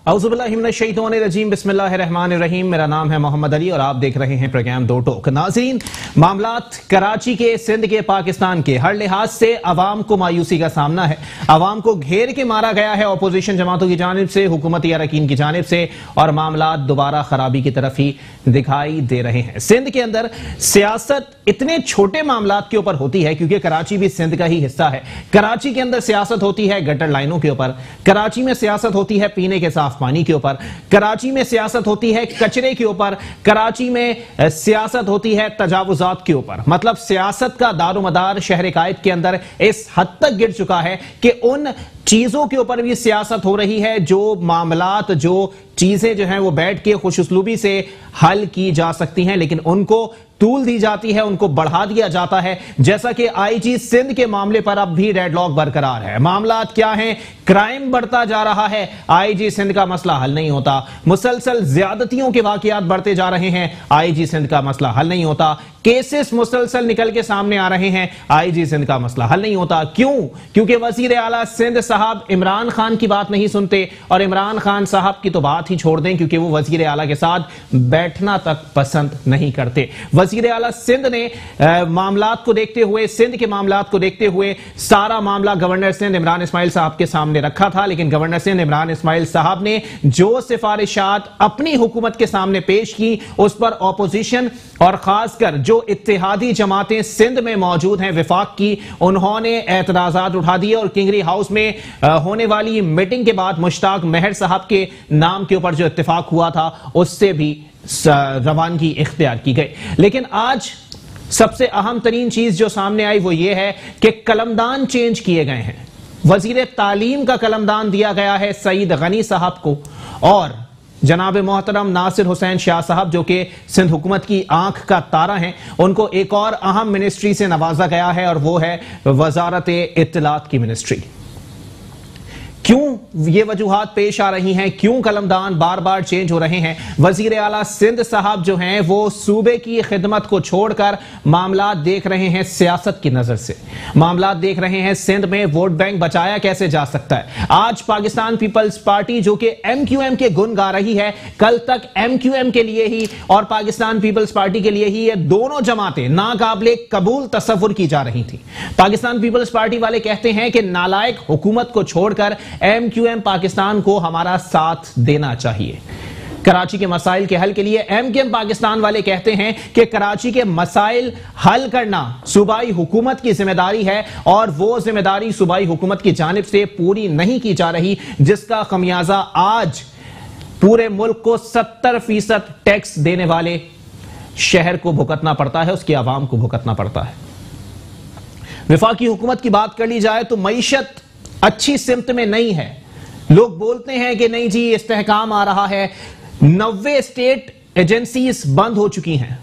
औज़ुबिल्लाहिमिनश्शैतानिर्रजीम बिस्मिल्लाहिर्रहमानिर्रहीम। मेरा नाम है मोहम्मद अली और आप देख रहे हैं प्रोग्राम दो टोक। नाज़रीन, मामलात कराची के, सिंध के, पाकिस्तान के हर लिहाज से अवाम को मायूसी का सामना है। अवाम को घेर के मारा गया है अपोजिशन जमातों की जानिब से, हुकूमती अरकान की जानिब से, और मामलात दोबारा खराबी की तरफ ही दिखाई दे रहे हैं। सिंध के अंदर सियासत इतने छोटे मामलात के ऊपर होती है क्योंकि कराची भी सिंध का ही हिस्सा है। कराची के अंदर सियासत होती है गटर लाइनों के ऊपर, कराची में सियासत होती है पीने के साफ पानी के ऊपर, कराची में सियासत होती है कचरे के ऊपर, कराची में सियासत होती है तजावुजात के ऊपर। मतलब सियासत का दारोमदार शहर कायद के अंदर इस हद तक गिर चुका है कि उन चीजों के ऊपर भी सियासत हो रही है जो मामलात, जो चीजें जो हैं वो बैठ के खुशउस्लूबी से हल की जा सकती हैं, लेकिन उनको तूल दी जाती है, उनको बढ़ा दिया जाता है। जैसा कि आईजी सिंध के मामले पर अब भी डेडलॉक बरकरार है। मामलात क्या हैं? क्राइम बढ़ता जा रहा है, आईजी सिंध का मसला हल नहीं होता। मुसलसल ज्यादतियों के वाकयात बढ़ते जा रहे हैं, आईजी सिंध का मसला हल नहीं होता। केसेस मुसलसल निकल के सामने आ रहे हैं, आईजी सिंध का मसला हल नहीं होता। क्यों? क्योंकि वजीर आला सिंध साहब इमरान खान की बात नहीं सुनते, और इमरान खान साहब की तो बात ही छोड़ दें क्योंकि वो वजीर आला के साथ बैठना तक पसंद नहीं करते। वजीर आला सिंध ने मामलात को देखते हुए, सिंध के मामलात को देखते हुए सारा मामला गवर्नर सिंध इमरान इस्माइल साहब के सामने रखा था, लेकिन गवर्नर सिंध इमरान इस्माइल साहब ने जो सिफारिशात अपनी हुकूमत के सामने पेश की उस पर ऑपोजिशन और खासकर जो इत्तेहादी जमातें सिंध में मौजूद हैं विफाक की, उन्होंने एतराजात उठा दिए और किंगरी हाउस में होने वाली मीटिंग के बाद मुश्ताक मेहर साहब के नाम के ऊपर जो इत्तेफाक हुआ था उससे भी रवानगी इख्तियार की गई। लेकिन आज सबसे अहम तरीन चीज जो सामने आई वो ये है कि कलमदान चेंज किए गए हैं। वजीर तालीम का कलमदान दिया गया है सईद गनी साहब को, और जनाब मोहतरम नासिर हुसैन शाह साहब जो कि सिंध हुकूमत की आंख का तारा हैं, उनको एक और अहम मिनिस्ट्री से नवाजा गया है और वो है वजारत इत्तलात की मिनिस्ट्री। क्यों ये वजूहात पेश आ रही हैं? क्यों कलमदान बार बार चेंज हो रहे हैं? वजीर आला सिंध साहब जो हैं वो सूबे की खिदमत को छोड़कर मामलात देख रहे हैं सियासत की नजर से, मामलात देख रहे हैं सिंध में वोट बैंक बचाया कैसे जा सकता है। आज पाकिस्तान पीपल्स पार्टी जो कि MQM के गुण गा रही है, कल तक MQM के लिए ही और पाकिस्तान पीपल्स पार्टी के लिए ही ये दोनों जमातें नाकाबिले कबूल तस्वुर की जा रही थी। पाकिस्तान पीपल्स पार्टी वाले कहते हैं कि नालायक हुकूमत को छोड़कर MQM पाकिस्तान को हमारा साथ देना चाहिए। कराची के मसाइल के हल के लिए MQM पाकिस्तान वाले कहते हैं कि कराची के मसाइल हल करना सूबाई हुकूमत की जिम्मेदारी है और वो जिम्मेदारी सूबाई हुकूमत की जानिब से पूरी नहीं की जा रही, जिसका खमियाजा आज पूरे मुल्क को 70% टैक्स देने वाले शहर को भुगतना पड़ता है, उसकी आवाम को भुगतना पड़ता है। विफाकी हुकूमत की बात कर ली जाए तो मईशत अच्छी सिमत में नहीं है। लोग बोलते हैं कि नहीं जी इस्तेहकाम आ रहा है, 90 स्टेट एजेंसीज बंद हो चुकी हैं,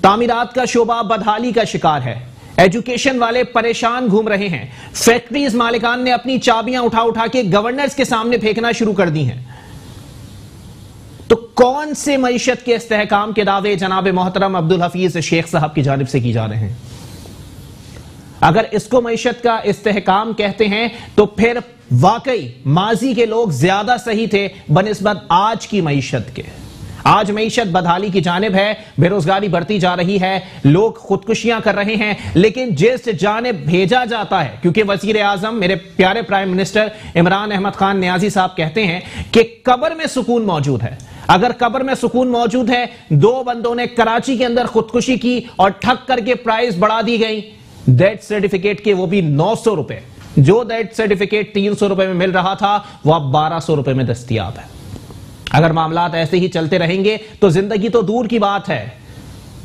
तामीरात का शोबा बदहाली का शिकार है, एजुकेशन वाले परेशान घूम रहे हैं, फैक्ट्रीज मालिकान ने अपनी चाबियां उठा उठा के गवर्नर्स के सामने फेंकना शुरू कर दी हैं। तो कौन से मईशत के इस्तेहकाम के दावे जनाब मोहतरम अब्दुल हफीज शेख साहब की जानिब से की जा रहे हैं? अगर इसको मईशत का इस्तेहकाम कहते हैं तो फिर वाकई माजी के लोग ज्यादा सही थे बनिस्बत आज की मईशत के। आज मईशत बदहाली की जानिब है, बेरोजगारी बढ़ती जा रही है, लोग खुदकुशियां कर रहे हैं, लेकिन जिस जानिब भेजा जाता है, क्योंकि वजीर आजम मेरे प्यारे प्राइम मिनिस्टर इमरान अहमद खान न्याजी साहब कहते हैं कि कब्र में सुकून मौजूद है। अगर कब्र में सुकून मौजूद है, दो बंदों ने कराची के अंदर खुदकुशी की और ठग करके प्राइस बढ़ा दी गई डेथ सर्टिफिकेट के, वो भी 900 रुपए। जो डेथ सर्टिफिकेट 300 रुपए में मिल रहा था वो अब 1200 रुपए में दस्तयाब है। अगर मामलात ऐसे ही चलते रहेंगे तो जिंदगी तो दूर की बात है,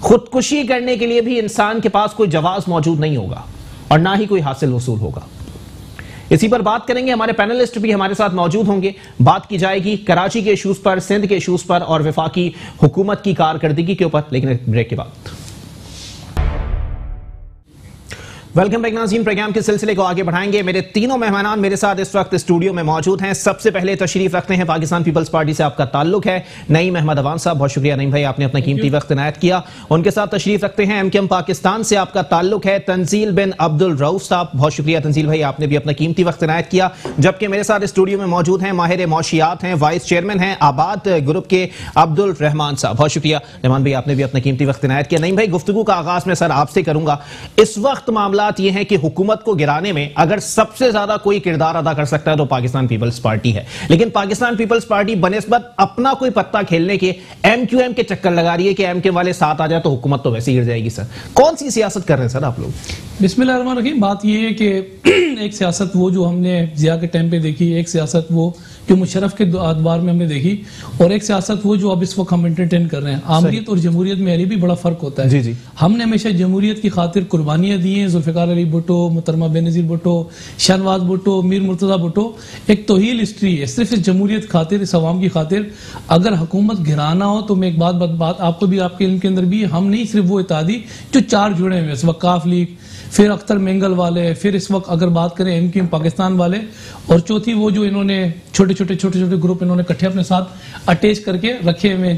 खुदकुशी करने के लिए भी इंसान के पास कोई जवाब मौजूद नहीं होगा और ना ही कोई हासिल वसूल होगा। इसी पर बात करेंगे, हमारे पैनलिस्ट भी हमारे साथ मौजूद होंगे। बात की जाएगी कराची के इशूज पर, सिंध के इशूज पर और वफाकी हुकूमत की कारकर्दगी के ऊपर, लेकिन ब्रेक के बाद। वेलकम बैक नाज़रीन, प्रोग्राम के सिलसिले को आगे बढ़ाएंगे। मेरे तीनों मेहमान मेरे साथ इस वक्त स्टूडियो में मौजूद हैं। सबसे पहले तशरीफ रखते हैं, पाकिस्तान पीपल्स पार्टी से आपका ताल्लुक है, नईम अहमद अवान साहब। बहुत शुक्रिया नईम भाई, आपने अपना कीमती वक्त इनायत किया। उनके साथ तशरीफ रखते हैं, एमकेएम पाकिस्तान से आपका ताल्लुक है, तंजील बिन अब्दुल रऊफ साहब। बहुत शुक्रिया तंजील भाई, आपने भी अपना कीमती वक्त इनायत किया। जबकि मेरे साथ स्टूडियो में मौजूद हैं, माहिर मौशियात हैं, वाइस चेयरमैन हैं आबाद ग्रुप के अब्दुल रहमान साहब। बहुत शुक्रिया रहमान भाई, आपने भी अपना कीमती वक्त इनायत किया। नईम भाई, गुफ्तगू का आगाज में सर आपसे करूंगा। इस वक्त मामलात ये हैं कि हुकूमत को गिराने में अगर सबसे ज्यादा कोई किरदार अदा कर सकता है तो पाकिस्तान पीपल्स पार्टी है, लेकिन पाकिस्तान पीपल्स पार्टी बनिस्बत अपना कोई पत्ता खेलने के एमक्यूएम के चक्कर लगा रही है कि एमके वाले साथ आ जाए तो हुकूमत तो वैसे ही गिर जाएगी। सर कौन सी सियासत कर रहे हैं सर आप लोग? बिस्मिल्लाहिर्रहमानिर्रहीम। बात यह है कि एक सियासत वो जो हमने जिया के टाइम पे देखी, एक सियासत वो जो मुशर्रफ के अदवार में हमने देखी, और एक सियासत वो जो अब इस वक्त हम एंटरटेन कर रहे हैं। आमरीत और जमहूरियत में अली भी बड़ा फर्क होता है। जी। हमने हमेशा जमहूरियत की खातिर कुर्बानियां दी हैं। जुल्फिकार अली भुट्टो, मुहतरमा बेनज़ीर भुट्टो, शहनवाज भुट्टो, मीर मुर्तज़ा भुट्टो, एक तोहील हिस्ट्री है। सिर्फ इस जमहूरियत खातिर, इस अवाम की खातिर अगर हुकूमत गिराना हो तो मैं एक बात आपको भी, आपके इल्म के अंदर भी, हम नहीं सिर्फ वो इत्तेहादी जो चार जुड़े हुए हैं, वकाफ लीग, फिर अख्तर मेंगल वाले, फिर इस वक्त अगर बात करें एमक्यूएम पाकिस्तान वाले, और चौथी वो जो इन्होंने छोटे छोटे ग्रुप इन्होंने इकट्ठे अपने साथ अटैच करके रखे हुए।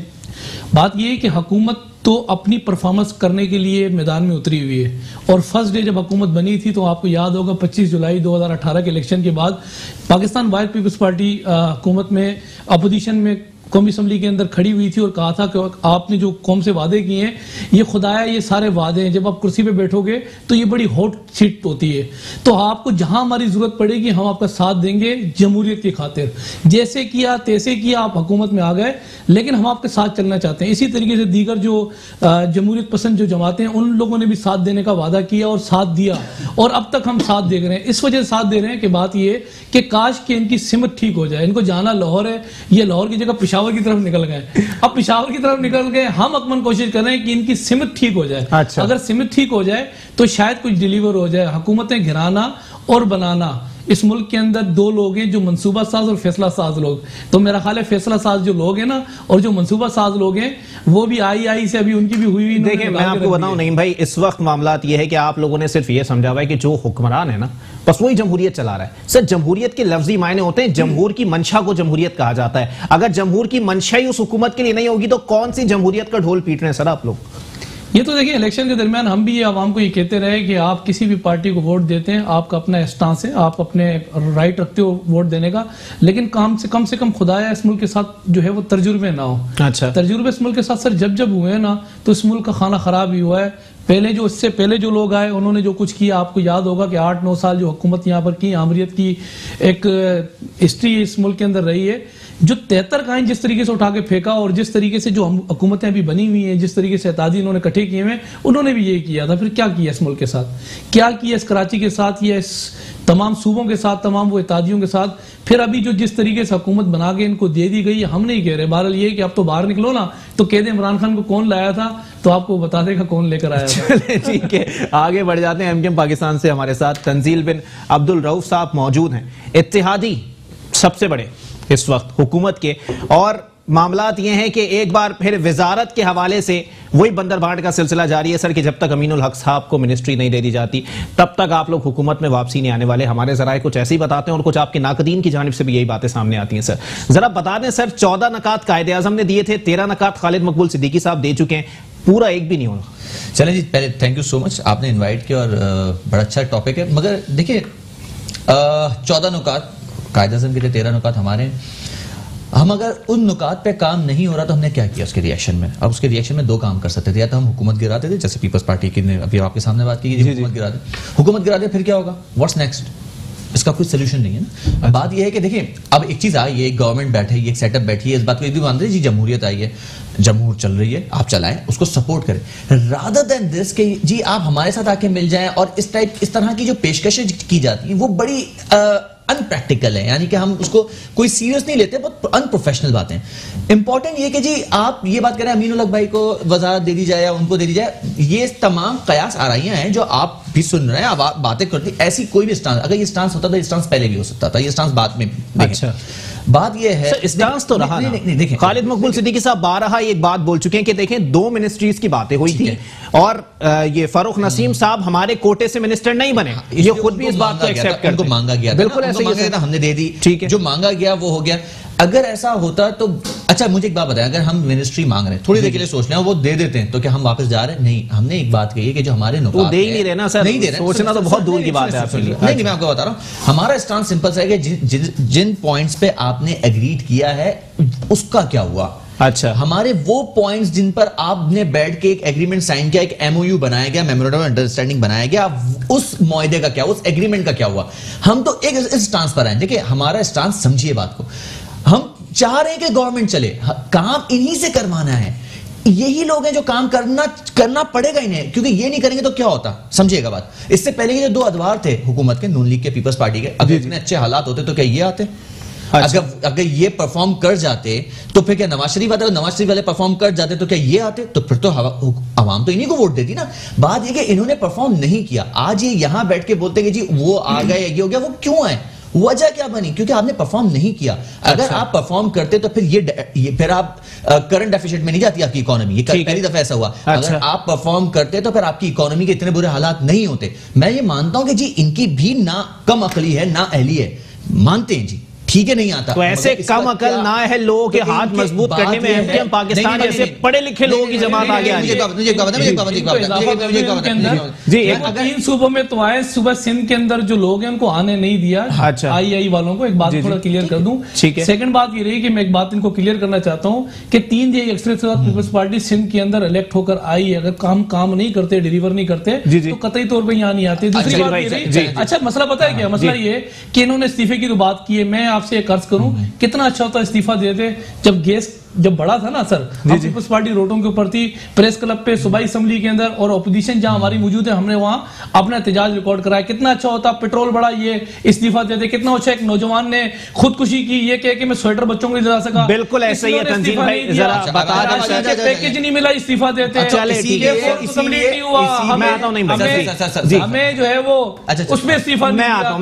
बात ये है कि हुकूमत तो अपनी परफॉर्मेंस करने के लिए मैदान में उतरी हुई है, और फर्स्ट डे जब हुकूमत बनी थी तो आपको याद होगा 25 जुलाई 2018 के इलेक्शन के बाद पाकिस्तान वाइड पीपल्स पार्टी हुकूमत में अपोजिशन में कौमी असम्बली के अंदर खड़ी हुई थी और कहा था कि आपने जो कौम से वादे किए हैं ये खुदाया, ये सारे वादे हैं, जब आप कुर्सी पे बैठोगे तो ये बड़ी हॉट सीट होती है, तो आपको जहां हमारी जरूरत पड़ेगी हम आपका साथ देंगे जमहूरियत की खातिर। जैसे किया तैसे किया, आप हुकूमत में आ गए, लेकिन हम आपके साथ चलना चाहते हैं। इसी तरीके से दीगर जो जमहूरियत पसंद जो जमातें हैं उन लोगों ने भी साथ देने का वादा किया और साथ दिया, और अब तक हम साथ दे रहे हैं। इस वजह से साथ दे रहे हैं कि बात ये कि काश कि इनकी सिमत ठीक हो जाए। इनको जाना लाहौर है, ये लाहौर की जगह पेशावर की तरफ निकल गए। अब पेशावर की तरफ निकल गए, हम अकमन कोशिश कर रहे हैं कि इनकी सिमत ठीक हो जाए। अच्छा। अगर सिमत ठीक हो जाए तो शायद कुछ डिलीवर हो जाए। हुकूमतें गिराना और बनाना, इस मुल्क के अंदर दो लोग हैं जो मंसूबा साज और फैसला साज लोग। तो मेरा ख्याल है फैसला साज जो लोग हैं ना, और जो मंसूबा साज लोग हैं, वो भी आई से अभी उनकी भी हुई। देखिए मैं आपको बताऊं नहीं भाई, इस वक्त मामला ये है कि आप लोगों ने सिर्फ ये समझा हुआ है कि जो हुक्मरान है ना बस वही जमहूरियत चला रहा है। सर जमहूरियत के लफ्जी मायने होते हैं, जमहूर की मंशा को जमहूरियत कहा जाता है। अगर जमहूर की मंशा ही उस हुकूमत के लिए नहीं होगी तो कौन सी जमहूरियत का ढोल पीट रहे हैं सर आप लोग? ये तो देखिए इलेक्शन के दरमियान हम भी ये आवाम को ये कहते रहे कि आप किसी भी पार्टी को वोट देते हैं, आपका अपना स्टांस है, आप अपने राइट रखते हो वोट देने का, लेकिन कम से कम खुदाया इस मुल्क के साथ जो है वो तर्जुर्बे ना हो। अच्छा। तर्जुर्बे इस मुल्क के साथ सर जब हुए ना तो इस मुल्क का खाना खराब ही हुआ है। पहले जो इससे पहले जो लोग आए उन्होंने जो कुछ किया, आपको याद होगा कि 8-9 साल जो हुकूमत यहाँ पर की, आमरीत की एक हिस्ट्री इस मुल्क के अंदर रही है। जो 73 कायन जिस तरीके से उठा के फेंका, और जिस तरीके से जो हुकूमतें अभी बनी हुई हैं, जिस तरीके से एतादी इन्होंने इकट्ठे किए हुए, उन्होंने भी ये किया था। फिर क्या किया इस मुल्क के साथ, क्या किया इस कराची के साथ, या इस तमाम सूबों के साथ, तमाम वो एतादियों के साथ। फिर अभी जो जिस तरीके से हुकूमत बना के इनको दे दी गई, हम नहीं कह रहे। बहरहाल ये कि अब तो बाहर निकलो ना तो कह दे इमरान खान को कौन लाया था, तो आपको बता देगा कौन लेकर आया था। ठीक है, आगे बढ़ जाते हैं। एमकेएम पाकिस्तान से हमारे साथ तंजील बिन अब्दुल रऊफ साहब मौजूद हैं, इत्तेहादी सबसे बड़े इस वक्त हुकूमत के, और मामलात ये हैं कि एक बार फिर वजारत के हवाले से वही बंदर बांट का सिलसिला जारी है सर, कि जब तक अमीनुल हक साहब को मिनिस्ट्री नहीं दे दी जाती तब तक आप लोग हुकूमत में वापसी नहीं आने वाले। हमारे जराए कुछ ऐसे ही बताते हैं और कुछ आपके नाकदीन की जानिब से भी यही बातें सामने आती हैं। सर जरा बता दें सर, 14 नकात कायदे आजम ने दिए थे, 13 नकात खालिद मकबूल सिद्दीकी साहब दे चुके हैं, पूरा एक भी नहीं होना। चलें जी, पहले थैंक यू सो मच, आपने इन्वाइट किया और बड़ा अच्छा टॉपिक है। मगर देखिए 14 नुकात कायदे आजम के थे, 13 नुकात हमारे हैं। हम अगर उन नुकात पे काम नहीं हो रहा तो हमने क्या किया उसके रिएक्शन में? अब उसके रिएक्शन में दो काम कर सकते थे, या तो हम हुकूमत गिराते थे, जैसे पीपल्स पार्टी की ने अभी आपके सामने बात की, हुकूमत गिराते, फिर क्या होगा, व्हाट्स नेक्स्ट? इसका कोई सोल्यूशन नहीं है ना। बात यह है कि देखिए अब एक चीज आई है, एक गवर्नमेंट बैठे, एक सेटअप बैठी है, इस बात को भी मानते हैं जी जमहूरियत आई है, जमहूर चल रही है, आप चलाएं, उसको सपोर्ट करें, रादर देन दिस कि जी आप हमारे साथ आके मिल जाएं। और इस तरह की जो पेशकशें की जाती हैं वो बड़ी अनप्रैक्टिकल है, यानी कि हम उसको कोई सीरियस नहीं लेते, बहुत अनप्रोफेशनल बातें। इंपॉर्टेंट ये कि जी आप ये बात करें अमीनुल हक भाई को वजारत दे दी जाए या उनको दे दी जाए, ये तमाम कयास आराइयां हैं जो आप भी सुन रहे हैं, आप बातें करते, ऐसी कोई भी स्टांस, अगर ये स्टांस होता तो ये स्टांस पहले भी हो सकता था, ये स्टांस बाद में। अच्छा बात ये है स्टांस तो रहा ना। देखिए खालिद मकबूल सिद्दीकी साहब बारहा एक बात बोल चुके हैं कि देखें 2 मिनिस्ट्रीज की बातें हुई थी और ये फारूक नसीम साहब हमारे कोटे से मिनिस्टर नहीं बने, ये खुद भी इस बात को एक्सेप्ट करते हैं। मांगा गया, बिल्कुल ऐसे ही हमने दे दी, ठीक है, जो मांगा गया वो हो गया। अगर ऐसा होता तो अच्छा मुझे एक बात बताएं, अगर हम मिनिस्ट्री मांग रहे हैं थोड़ी देर के लिए सोच रहे हैं वो दे देते हैं तो क्या हम वापस जा रहे हैं? नहीं, हमने एक बात कही है कि जो हमारे नुकात वो दे ही नहीं रहे ना सर, नहीं दे रहे, सोचना तो बहुत दूर की बात है आपके लिए। नहीं मैं आपको बता रहा हूं, हमारा स्टांस सिंपल सा है कि जिन पॉइंट्स पे आपने एग्रीड किया है उसका क्या हुआ। अच्छा, हमारे वो पॉइंट्स जिन पर आपने बैठ के एक एग्रीमेंट साइन किया, एक एमओयू बनाया गया, मेमोरेंडम ऑफ अंडरस्टैंडिंग बनाया गया, उस मुआहदे का क्या, उस एग्रीमेंट का क्या हुआ, हम तो एक इस स्टांस पर आए। देखिए हमारा स्टांस समझिए बात को, हम चाह रहे हैं कि गवर्नमेंट चले, काम इन्हीं से करवाना है, यही लोग हैं जो काम करना पड़ेगा इन्हें, क्योंकि ये नहीं करेंगे तो क्या होता, समझिएगा बात। इससे पहले के जो 2 अदवार थे हुकूमत के, नून लीग के, पीपल्स पार्टी के, अगर इतने अच्छे हालात होते तो क्या ये आते? अच्छा। अगर ये परफॉर्म कर जाते तो फिर क्या नवाज शरीफ आते? नवाज शरीफ वाले परफॉर्म कर जाते तो क्या ये आते? तो फिर तो आवाम तो इन्हीं को वोट देती ना। बात ये कि इन्होंने परफॉर्म नहीं किया, आज ये यहां बैठ के बोलते हैं कि जी वो आ गए, ये हो गया, वो क्यों है? वजह क्या बनी? क्योंकि आपने परफॉर्म नहीं किया। अगर आप परफॉर्म करते तो फिर फिर आप करंट डेफिसिट में नहीं जाती आपकी इकोनॉमी, ये पहली दफा ऐसा हुआ। अगर आप परफॉर्म करते तो फिर आपकी इकोनॉमी के इतने बुरे हालात नहीं होते। मैं ये मानता हूं कि जी इनकी भी ना कम अकली है ना अहली है, मानते हैं जी, ठीक है, नहीं आता। तो ऐसे कम अकल ना है लोगों के हाथ मजबूत करने में एमकेएम पाकिस्तान जैसे पढ़े लिखे लोगों की जमात आ गया। जी, 3 सूबों में तो आए, सुबह सिंध के अंदर जो लोग हैं उनको आने नहीं दिया। अच्छा, आई वालों को एक बात थोड़ा क्लियर कर दूं। सेकंड बात ये रही कि मैं एक बात इनको क्लियर करना चाहता हूं कि 3 जे एक्सप्रेस पीपल्स पार्टी सिंध के अंदर इलेक्ट होकर आई, अगर काम नहीं करते, डिलीवर नहीं करते तो कतई तौर पर यहाँ नहीं आते। दूसरी बात ये रही, अच्छा मसला पता है क्या मसला, ये कि इन्होंने इस्तीफे की तो बात की है, मैं आपसे एक अर्ज करूं, कितना अच्छा होता इस्तीफा देते जब गैस जब बड़ा था ना सर, हम पीपल्स पार्टी रोडों के ऊपर थी, प्रेस क्लब पे, सूबाई असेंबली के अंदर, और अपोजिशन जहां हमारी मौजूद है, हमने वहां अपना एहतजाज रिकॉर्ड कराया। कितना अच्छा होता, पेट्रोल बढ़ा, ये इस्तीफा देते, कितना अच्छा। एक नौजवान ने खुदकुशी की, ये कह के मैं स्वेटर बच्चों को नहीं दिला सका, बिल्कुल ऐसे ही है तंजीम भाई, जरा बता दें, पैकेज नहीं मिला, इस्तीफा देते, हमें जो है वो उसमें इस्तीफा, मैं आता हूं,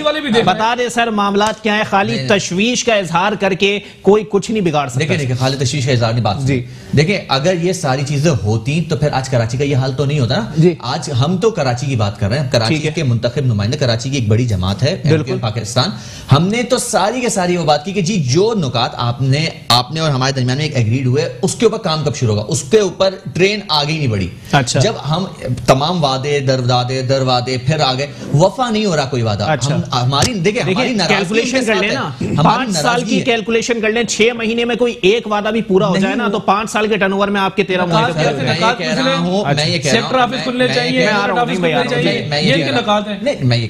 वाले भी बता दे सर मामलात क्या है, खाली तशवीश का इजहार करके कोई कुछ नहीं बिगाड़ सकता। देखिए खाली तशवीश का इजहार नहीं, बात जी देखिए, अगर ये सारी चीजें होती तो फिर आज कराची का ये हाल तो नहीं होता ना। आज हम तो कराची की बात कर रहे हैं, कराची के मुंतखब नुमाइंदे, कराची की एक बड़ी जमात है बिल्कुल पाकिस्तान, हमने तो सारी के सारी वो बात की कि जी जो नुकात आपने और हमारे दरमियान में एक एग्रीड हुए, उसके ऊपर काम कब शुरू होगा, उसके ऊपर ट्रेन आगे ही नहीं बढ़ी। अच्छा, जब हम तमाम वादे दरवादे फिर आगे वफा नहीं हो रहा कोई वादा। अच्छा, हमारी देखिए कैलकुलेशन कर लेना, 5 साल की कैलकुलेशन कर लें, 6 महीने में कोई एक वादा भी पूरा हो जाए ना तो 5 साल के टर्नओवर में आपके 13 महीने मैं ये कह रहा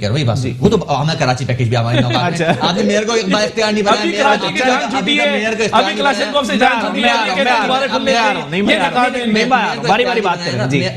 हूँ बात, वो तो हमें कराची पैकेज भी हमारे आपने मेयर को इख्तियार नहीं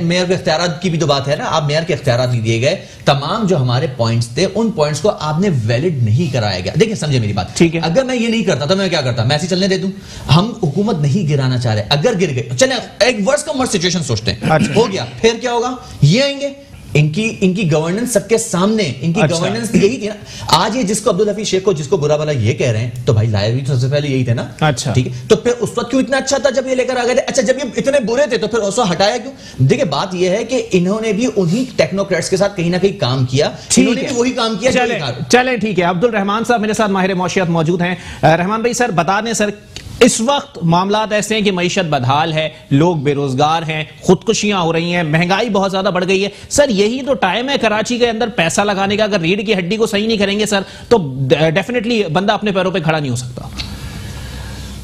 मेयर के इख्तियार की भी तो बात है ना, आप मेयर के इख्तियार नहीं दिए गए, तमाम जो हमारे पॉइंट्स थे उन पॉइंट्स को आपने वैलिड नहीं कराया गया। देखिए समझे मेरी बात, ठीक है, अगर मैं ये नहीं करता तो मैं क्या करता, मैं ऐसे चलने दे दूं। हम हुकूमत नहीं गिराना चाह रहे, अगर गिर गए चले, एक वर्ष का वर्ष सिचुएशन सोचते हैं, हो गया, फिर क्या होगा, ये आएंगे, इनकी गवर्नेंस सबके सामने, इनकी गवर्नेंस यही थी ना। आज ये जिसको अब्दुल हफीज शेख को जिसको बुरा भला ये कह रहे हैं, तो भाई लाए भी तो सबसे पहले यही थे ना। अच्छा, ठीक है, तो फिर उस वक्त क्यों इतना अच्छा था जब ये लेकर आ गए थे? अच्छा, जब ये इतने बुरे थे तो फिर उसको हटाया क्यों? देखिए बात ये है कि इन्होंने भी उन्हीं टेक्नोक्रेट्स के साथ कहीं ना कहीं काम किया, इन्होंने भी वही काम किया। चले ठीक है, अब्दुल रहमान साहब मेरे साथ माहिर मौशियत मौजूद हैं। रहमान भाई सर बता दें सर, इस वक्त मामलात ऐसे हैं कि मईशत बदहाल है, लोग बेरोजगार हैं, खुदकुशियां हो रही हैं, महंगाई बहुत ज्यादा बढ़ गई है। सर यही तो टाइम है कराची के अंदर पैसा लगाने का। अगर रीढ़ की हड्डी को सही नहीं करेंगे सर तो डेफिनेटली बंदा अपने पैरों पे खड़ा नहीं हो सकता।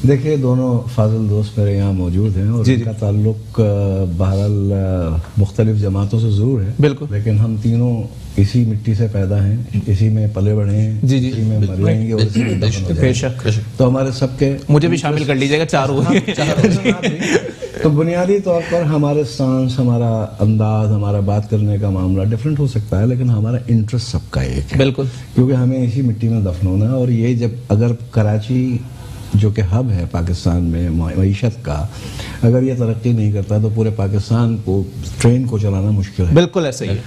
देखिए दोनों फाजिल दोस्त मेरे यहाँ मौजूद हैं और इनका ताल्लुक बहरहाल मुख्तलिफ जमातों से ज़रूर है, बिल्कुल, लेकिन हम तीनों इसी मिट्टी से पैदा हैं, इसी में पले बढ़े हैं, इसी में मरेंगे और इसी में दफन हो जाएंगे। तो हमारे सबके, मुझे भी शामिल कर लीजिएगा, चारों। तो बुनियादी तौर पर हमारे स्टांस, हमारा अंदाज, हमारा बात करने का मामला डिफरेंट हो सकता है, लेकिन हमारा इंटरेस्ट सबका एक है, बिल्कुल, क्योंकि हमें इसी मिट्टी में दफन होना है। और ये जब अगर कराची जो कि हब है पाकिस्तान में मईशत का, अगर ये तरक्की नहीं करता तो पूरे पाकिस्तान को, ट्रेन को चलाना मुश्किल है। बिल्कुल ऐसे ही।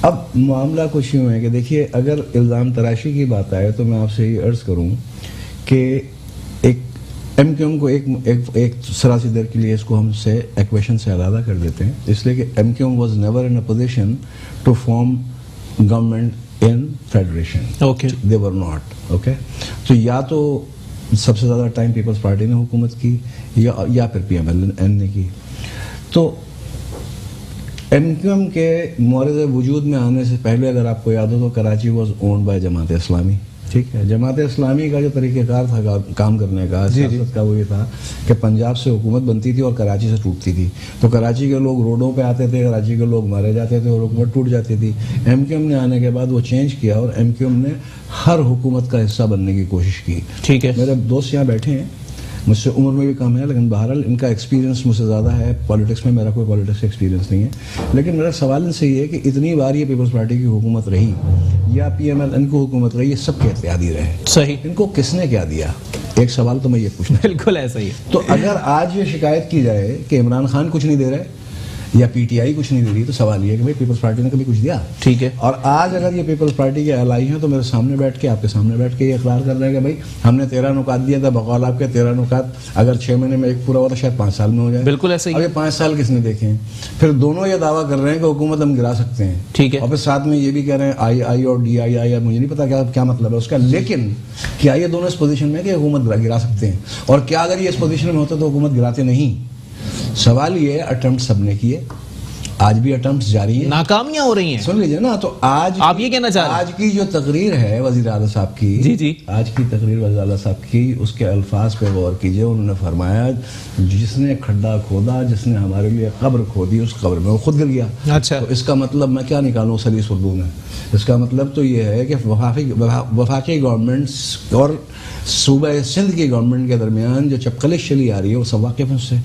अब मामला कुछ यूँ है कि देखिए, अगर इल्ज़ाम तराशी की बात आए तो मैं आपसे ये अर्ज़ करूँ कि एक MQM को एक सरासी देर के लिए इसको हमसे इक्वेशन से अलग कर देते हैं, इसलिए कि MQM was never in a position to form government in federation. Okay, they were not. Okay, तो या तो सबसे ज्यादा टाइम पीपल्स पार्टी ने हुकूमत की या फिर PMLN ने की। तो MQM के मौरद वजूद में आने से पहले अगर आपको याद हो तो Karachi was owned by Jamaat Islami. ठीक है, जमात इस्लामी का जो तरीक़ेकार था काम करने का, सियासत का, वो ये था कि पंजाब से हुकूमत बनती थी और कराची से टूटती थी। तो कराची के लोग रोडों पे आते थे, कराची के लोग मारे जाते थे और हुकूमत टूट जाती थी। MQM ने आने के बाद वो चेंज किया और MQM ने हर हुकूमत का हिस्सा बनने की कोशिश की। ठीक है, मेरे दोस्त यहाँ बैठे हैं, मुझसे उम्र में भी कम है, लेकिन बहरहाल इनका एक्सपीरियंस मुझसे ज़्यादा है पॉलिटिक्स में। मेरा कोई पॉलिटिक्स का एक्सपीरियंस नहीं है, लेकिन मेरा सवाल इनसे ये है कि इतनी बार ये पीपल्स पार्टी की हुकूमत रही या PMLN की हुकूमत रही, ये सबके इत्यादी रहे, सही, इनको किसने क्या दिया? एक सवाल तो मैं ये पूछना। बिल्कुल ऐसा ही है। तो अगर आज ये शिकायत की जाए कि इमरान खान कुछ नहीं दे रहे या PTI कुछ नहीं दे रही, तो सवाल ये है कि भाई पीपल्स पार्टी ने कभी कुछ दिया? ठीक है, और आज अगर ये पीपल्स पार्टी के अलाई हैं तो मेरे सामने बैठ के, आपके सामने बैठ के ये इकरार कर रहे हैं कि भाई हमने 13 नुकात दिया था, बकौल आपके 13 नुकात अगर 6 महीने में एक पूरा हुआ तो शायद 5 साल में हो जाए। बिल्कुल ऐसे ही। अब ये 5 साल किसने देखे हैं? फिर दोनों ये दावा कर रहे हैं कि हुकूमत हम गिरा सकते हैं। ठीक है, और फिर साथ में ये भी कह रहे हैं II और DII, मुझे नहीं पता क्या मतलब है उसका, लेकिन क्या ये दोनों इस पोजीशन में कि हुकूमत गिरा सकते हैं? और क्या अगर ये इस पोजीशन में होते तो हुकूमत गिराते नहीं? सवाल ये अटेम्प्ट सबने किए, आज भी अटेम्प्ट्स जारी है, नाकामियां हो रही हैं। सुन लीजिए ना, तो आज आप ये कहना चाह रहे हैं? आज की जो तकरीर है वज़ीर आला साहब की, जी, आज की तकरीर वज़ीर आला साहब की, उसके अल्फाज पे गौर कीजिए। उन्होंने फरमाया जिसने खड्डा खोदा, जिसने हमारे लिए कब्र खोदी, उस कब्र में वो खुद गिर गया। अच्छा, तो इसका मतलब मैं क्या निकालूं सलीस उर्दू में? इसका मतलब तो ये है कि वफाकी गवर्नमेंट्स और सूबा सिंध की गवर्नमेंट के दरमियान जो चपकलिश चली आ रही है वो सब वाकिफ हैं उससे,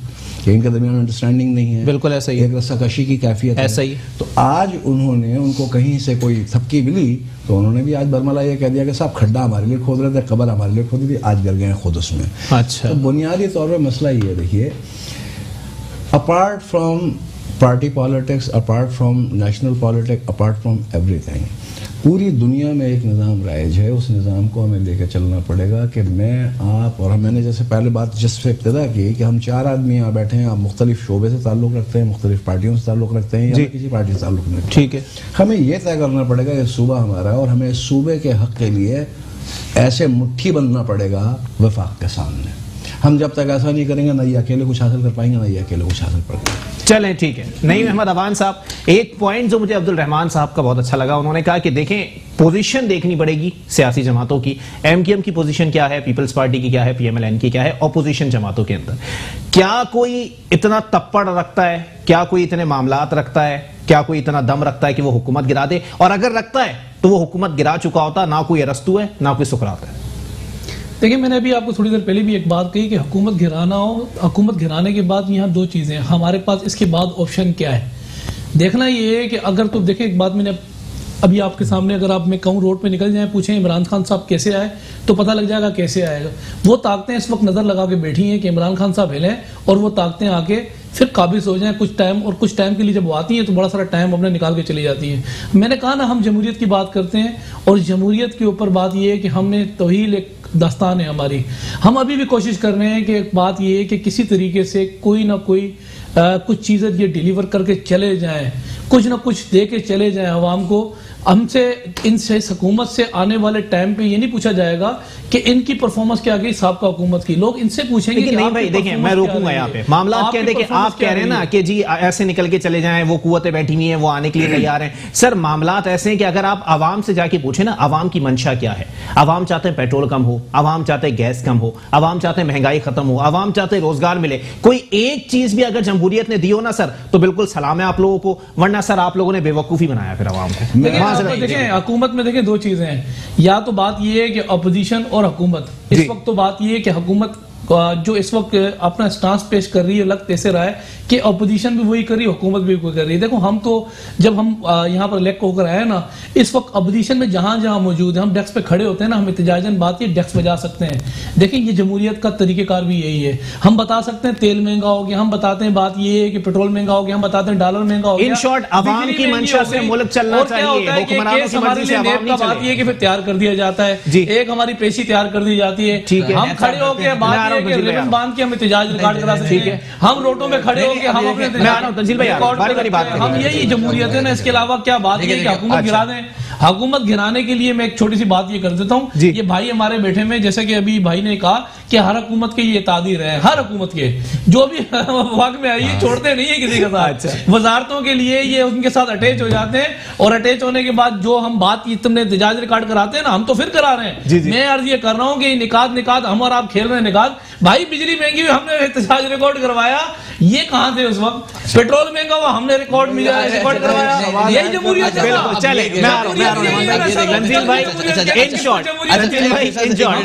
कि इनके दरमियान अंडरस्टैंडिंग नहीं है। बिल्कुल ऐसा ही है, एक रस्साकशी की कैफियत है। ऐसा ही। तो आज उन्होंने, उनको कहीं से कोई थपकी मिली तो उन्होंने भी आज बरमला ये कह दिया कि साहब खड्डा हमारे लिए खोद रहे थे, कब्र हमारे लिए खोदी थी, आज गिर गए हैं खुद उसमें। अच्छा, तो बुनियादी तौर पर मसला ये देखिए, apart from party politics, apart from national politics, apart from everything, पूरी दुनिया में एक निज़ाम राइज है। उस निज़ाम को हमें लेकर चलना पड़ेगा कि मैं, आप और मैंने जैसे पहले बात जिससे इब्तिदा की कि हम 4 आदमी यहाँ बैठे हैं, आप मुख्तलिफ शोबे से ताल्लुक़ रखते हैं, मुख्तलिफ पार्टियों से ताल्लुक़ रखते हैं या किसी पार्टी से ताल्लुक़ नहीं रखते। ठीक है, हमें ये तय करना पड़ेगा ये सूबा हमारा है और हमें इस सूबे के हक़ के लिए ऐसे मुट्ठी बनना पड़ेगा वफाक के सामने। हम जब तक ऐसा नहीं करेंगे ना ये अकेले कुछ हासिल कर पाएंगे, ना ये अकेले कुछ हासिल कर पाएंगे। चलें ठीक है। नईम अहमद अवान साहब, एक पॉइंट जो मुझे अब्दुल रहमान साहब का बहुत अच्छा लगा, उन्होंने कहा कि देखें पोजीशन देखनी पड़ेगी सियासी जमातों की। MQM की पोजीशन क्या है, पीपल्स पार्टी की क्या है, PMLN की क्या है, ऑपोजिशन जमातों के अंदर क्या कोई इतना तप्पड़ रखता है, क्या कोई इतने मामलात रखता है, क्या कोई इतना दम रखता है कि वो हुकूमत गिरा दे? और अगर रखता है तो वो हुकूमत गिरा चुका होता, ना कोई अरस्तू है ना कोई सुकरात है। देखिए, मैंने अभी आपको थोड़ी देर पहले भी एक बात कही कि हुकूमत गिराना हो, हुकूमत गिराने के बाद यहाँ 2 चीज़ें हैं हमारे पास, इसके बाद ऑप्शन क्या है देखना। ये है कि अगर तो देखें, एक बात मैंने अभी आपके सामने, अगर आप मैं कहूँ रोड पे निकल जाए, पूछें इमरान खान साहब कैसे आए, तो पता लग जाएगा कैसे आएगा। वो ताकतें इस वक्त नज़र लगा के बैठी हैं कि इमरान खान साहब हिलें और वो ताकतें आके फिर काबिज हो जाएं कुछ टाइम, और कुछ टाइम के लिए जब वो आती हैं तो बड़ा सारा टाइम अपने निकाल के चली जाती हैं। मैंने कहा ना, हम जमहूरियत की बात करते हैं और जमहूरियत के ऊपर बात ये है कि हमने तौहील एक दास्तान है हमारी। हम अभी भी कोशिश कर रहे हैं कि एक बात ये है कि किसी तरीके से कोई ना कोई कुछ चीज़ें ये डिलीवर करके चले जाएं, कुछ ना कुछ दे के चले जाएं आवाम को। हमसे, इनसे, हुकूमत से आने वाले टाइम पे ये नहीं पूछा जाएगा कि इनकी परफॉर्मेंस क्या गई साहब का हुकूमत की, लोग इनसे पूछेंगे कि नहीं भाई देखें, मैं रोकूंगा यहाँ पे मामला क्या देखें, आप कह रहे हैं ना कि जी ऐसे निकल के चले जाएं, वो कुव्वतें बैठी हुई हैं, वो आने के लिए तैयार हैं। सर मामलात ऐसे हैं कि अगर आप आवाम से जाके पूछे ना, आवाम की मंशा क्या है, आवाम चाहते हैं पेट्रोल कम हो, आवाम चाहते हैं गैस कम हो, आवाम चाहते हैं महंगाई खत्म हो, आवाम चाहते हैं रोजगार मिले। कोई एक चीज भी अगर जमहूरियत ने दी हो ना सर, तो बिल्कुल सलाम है आप लोगों को, वरना सर आप लोगों ने बेवकूफी बनाया फिर आवाम को। देखें, हुकूमत में देखें 2 चीजें हैं, या तो बात ये है कि अपोजिशन और हुकूमत, इस वक्त तो बात ये है कि हुकूमत जो इस वक्त अपना स्टांस पेश कर रही है, लगता ऐसे रहा है कि अपोजिशन भी वही कर रही है, हुकूमत भी वही कर रही है। देखो हम तो जब हम यहाँ पर इलेक्ट होकर आए ना, इस वक्त अपोजिशन में जहां जहां मौजूद है, हम डेस्क पे खड़े होते हैं ना, हम एहतजाजन बात ये डेस्क बजा सकते हैं। देखिए ये जमहूरियत का तरीकेकार भी यही है। हम बता सकते हैं तेल महंगा हो गया, हम बताते हैं बात ये है कि पेट्रोल महंगा हो गया, हम बताते हैं डॉलर महंगा हो गया। इन शॉर्ट अवाम की मंशा से मुल्क चलना चाहिए, हुक्मरानों की मर्जी से अवाम नहीं बात ये कि फिर तैयार कर दिया जाता है, एक हमारी पेशी तैयार कर दी जाती है, हम खड़े होकर बात ये कि रिबन बांध के हम एहतजाज रिकॉर्ड करा सकते हैं, हम रोडों में खड़े होकर हम अपने तंजील भाई हम यही जमहूरियत है ना। इसके अलावा क्या बात है कि हुकूमत गिरा दें। हुकूमत गिराने के लिए मैं एक छोटी सी बात ये कर देता हूँ, ये भाई हमारे बैठे में, जैसे कि अभी भाई ने कहा कि हर हुकूमत के ये तादीर है, हर हुकूमत के जो भी वक्त में आई है छोड़ते नहीं है किसी के साथ। वजारतों के लिए ये उनके साथ अटैच हो जाते हैं, और अटैच होने के बाद जो हम बात तुमने एहतजाज रिकॉर्ड कराते हैं ना, हम तो फिर करा रहे हैं। मैं अर्ज ये कर रहा हूँ कि निकात हम और आप खेल रहे हैं निकात। भाई बिजली महंगी हुई, हमने एहतजाज रिकॉर्ड करवाया, ये कहाँ थे उस वक्त? पेट्रोल महंगा हुआ, हमने रिकॉर्ड करवाया। यही जमहूरियत है ना। चले रंजील भाई इन शॉर्ट,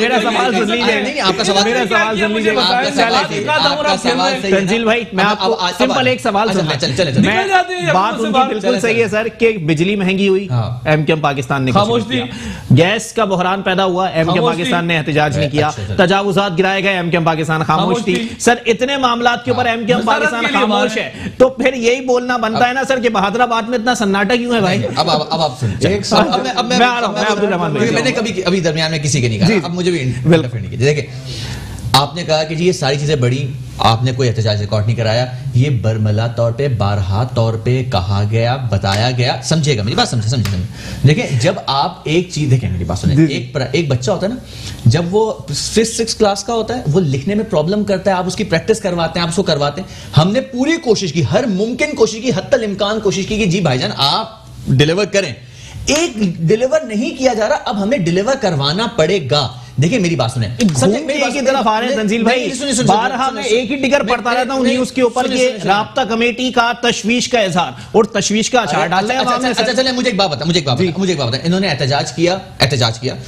मेरा सवाल सुन लीजिए, आपका सवाल, मेरा सवाल सुन लीजिए रंजील भाई, मैं आपको सिंपल एक सवाल सुन, बात उनकी बिल्कुल सही है सर कि बिजली महंगी हुई, एमकेएम पाकिस्तान ने खामोश थी, गैस का बहरान पैदा हुआ, एमकेएम पाकिस्तान ने एहतजाज नहीं किया, तजावुजात गिराए गए, एमकेएम पाकिस्तान खामोश थी। सर इतने मामलात के ऊपर एमकेएम पाकिस्तान खामोश है, तो फिर यही बोलना बनता है ना सर कि बहादुराबाद में इतना सन्नाटा क्यों है भाई? अब आप सुन, मैंने कभी अभी दरमियान में किसी के नहीं कहा, अब मुझे भी नहीं किया। देखिए आपने कहा कि जी ये सारी चीजें बड़ी, आपने कोई एहतजाज रिकॉर्ड नहीं कराया, ये बरमला तौर पे, बारहा तौर पे कहा गया, बताया गया। समझिएगा मेरी बात, समझे। देखिए जब आप एक चीज, देखें मेरी बात सुने, एक बच्चा होता है ना, जब वो 5th-6th क्लास का होता है, वो लिखने में प्रॉब्लम करता है, आप उसकी प्रैक्टिस करवाते हैं, आप उसको करवाते हैं। हमने पूरी कोशिश की, हर मुमकिन कोशिश की, हत्तल इम्कान कोशिश की कि जी भाईजान आप डिलीवर करें। एक डिलीवर नहीं किया जा रहा, अब हमें डिलीवर करवाना पड़ेगा। देखिए मेरी बात सुने, एक ही तरफ आ रहे हैं तंजील भाई, बारहा में एक ही टिकर पढ़ता रहता हूं न्यूज के ऊपर कि राब्ता कमेटी का तशवीश का इजहार और तशवीश का अचार डाल रहे हैं। अच्छा चले, मुझे एक बात बता, इन्होंने एहतजाज किया,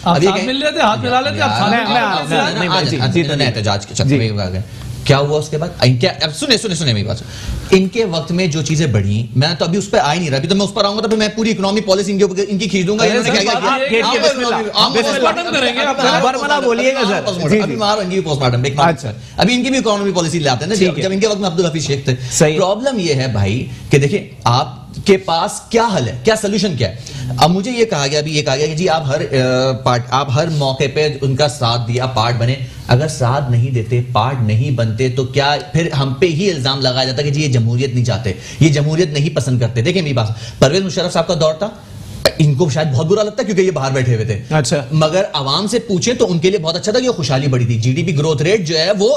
अब ये मिल रहे थे, हाथ मिला लेते, इन्होंने एहतजाज किया, क्या हुआ उसके बाद? अब सुने मेरी बात। इनके वक्त में जो चीजें बढ़ी, मैं तो अभी उस पर आ ही नहीं रहा, अभी तो मैं उस पर आऊंगा तो फिर मैं पूरी इकोनॉमिक पॉलिसी इनकी खींच दूंगा। अभी इनकी भी इकोनॉमिक पॉलिसी लाते हैं ना, जब इनके वक्त में अब्दुल हफीज शेख थे। प्रॉब्लम ये है भाई कि देखिए आपके पास क्या हल है, क्या सोल्यूशन क्या है? अब मुझे ये कहा गया कि जी आप हर मौके पे उनका साथ दिया, पार्ट बने। अगर साथ नहीं देते, पार्ट नहीं बनते, तो क्या फिर हम पे ही इल्जाम लगाया जाता कि जी ये जमहूरियत नहीं चाहते, ये जमहूरियत नहीं पसंद करते? देखिए मेरी बात, परवेज मुशर्रफ साहब का दौर था, इनको शायद बहुत बुरा लगता है क्योंकि ये बाहर बैठे हुए थे। अच्छा, मगर आवाम से पूछे तो उनके लिए बहुत अच्छा था कि खुशहाली बढ़ी थी। जीडीपी ग्रोथ रेट जो है वो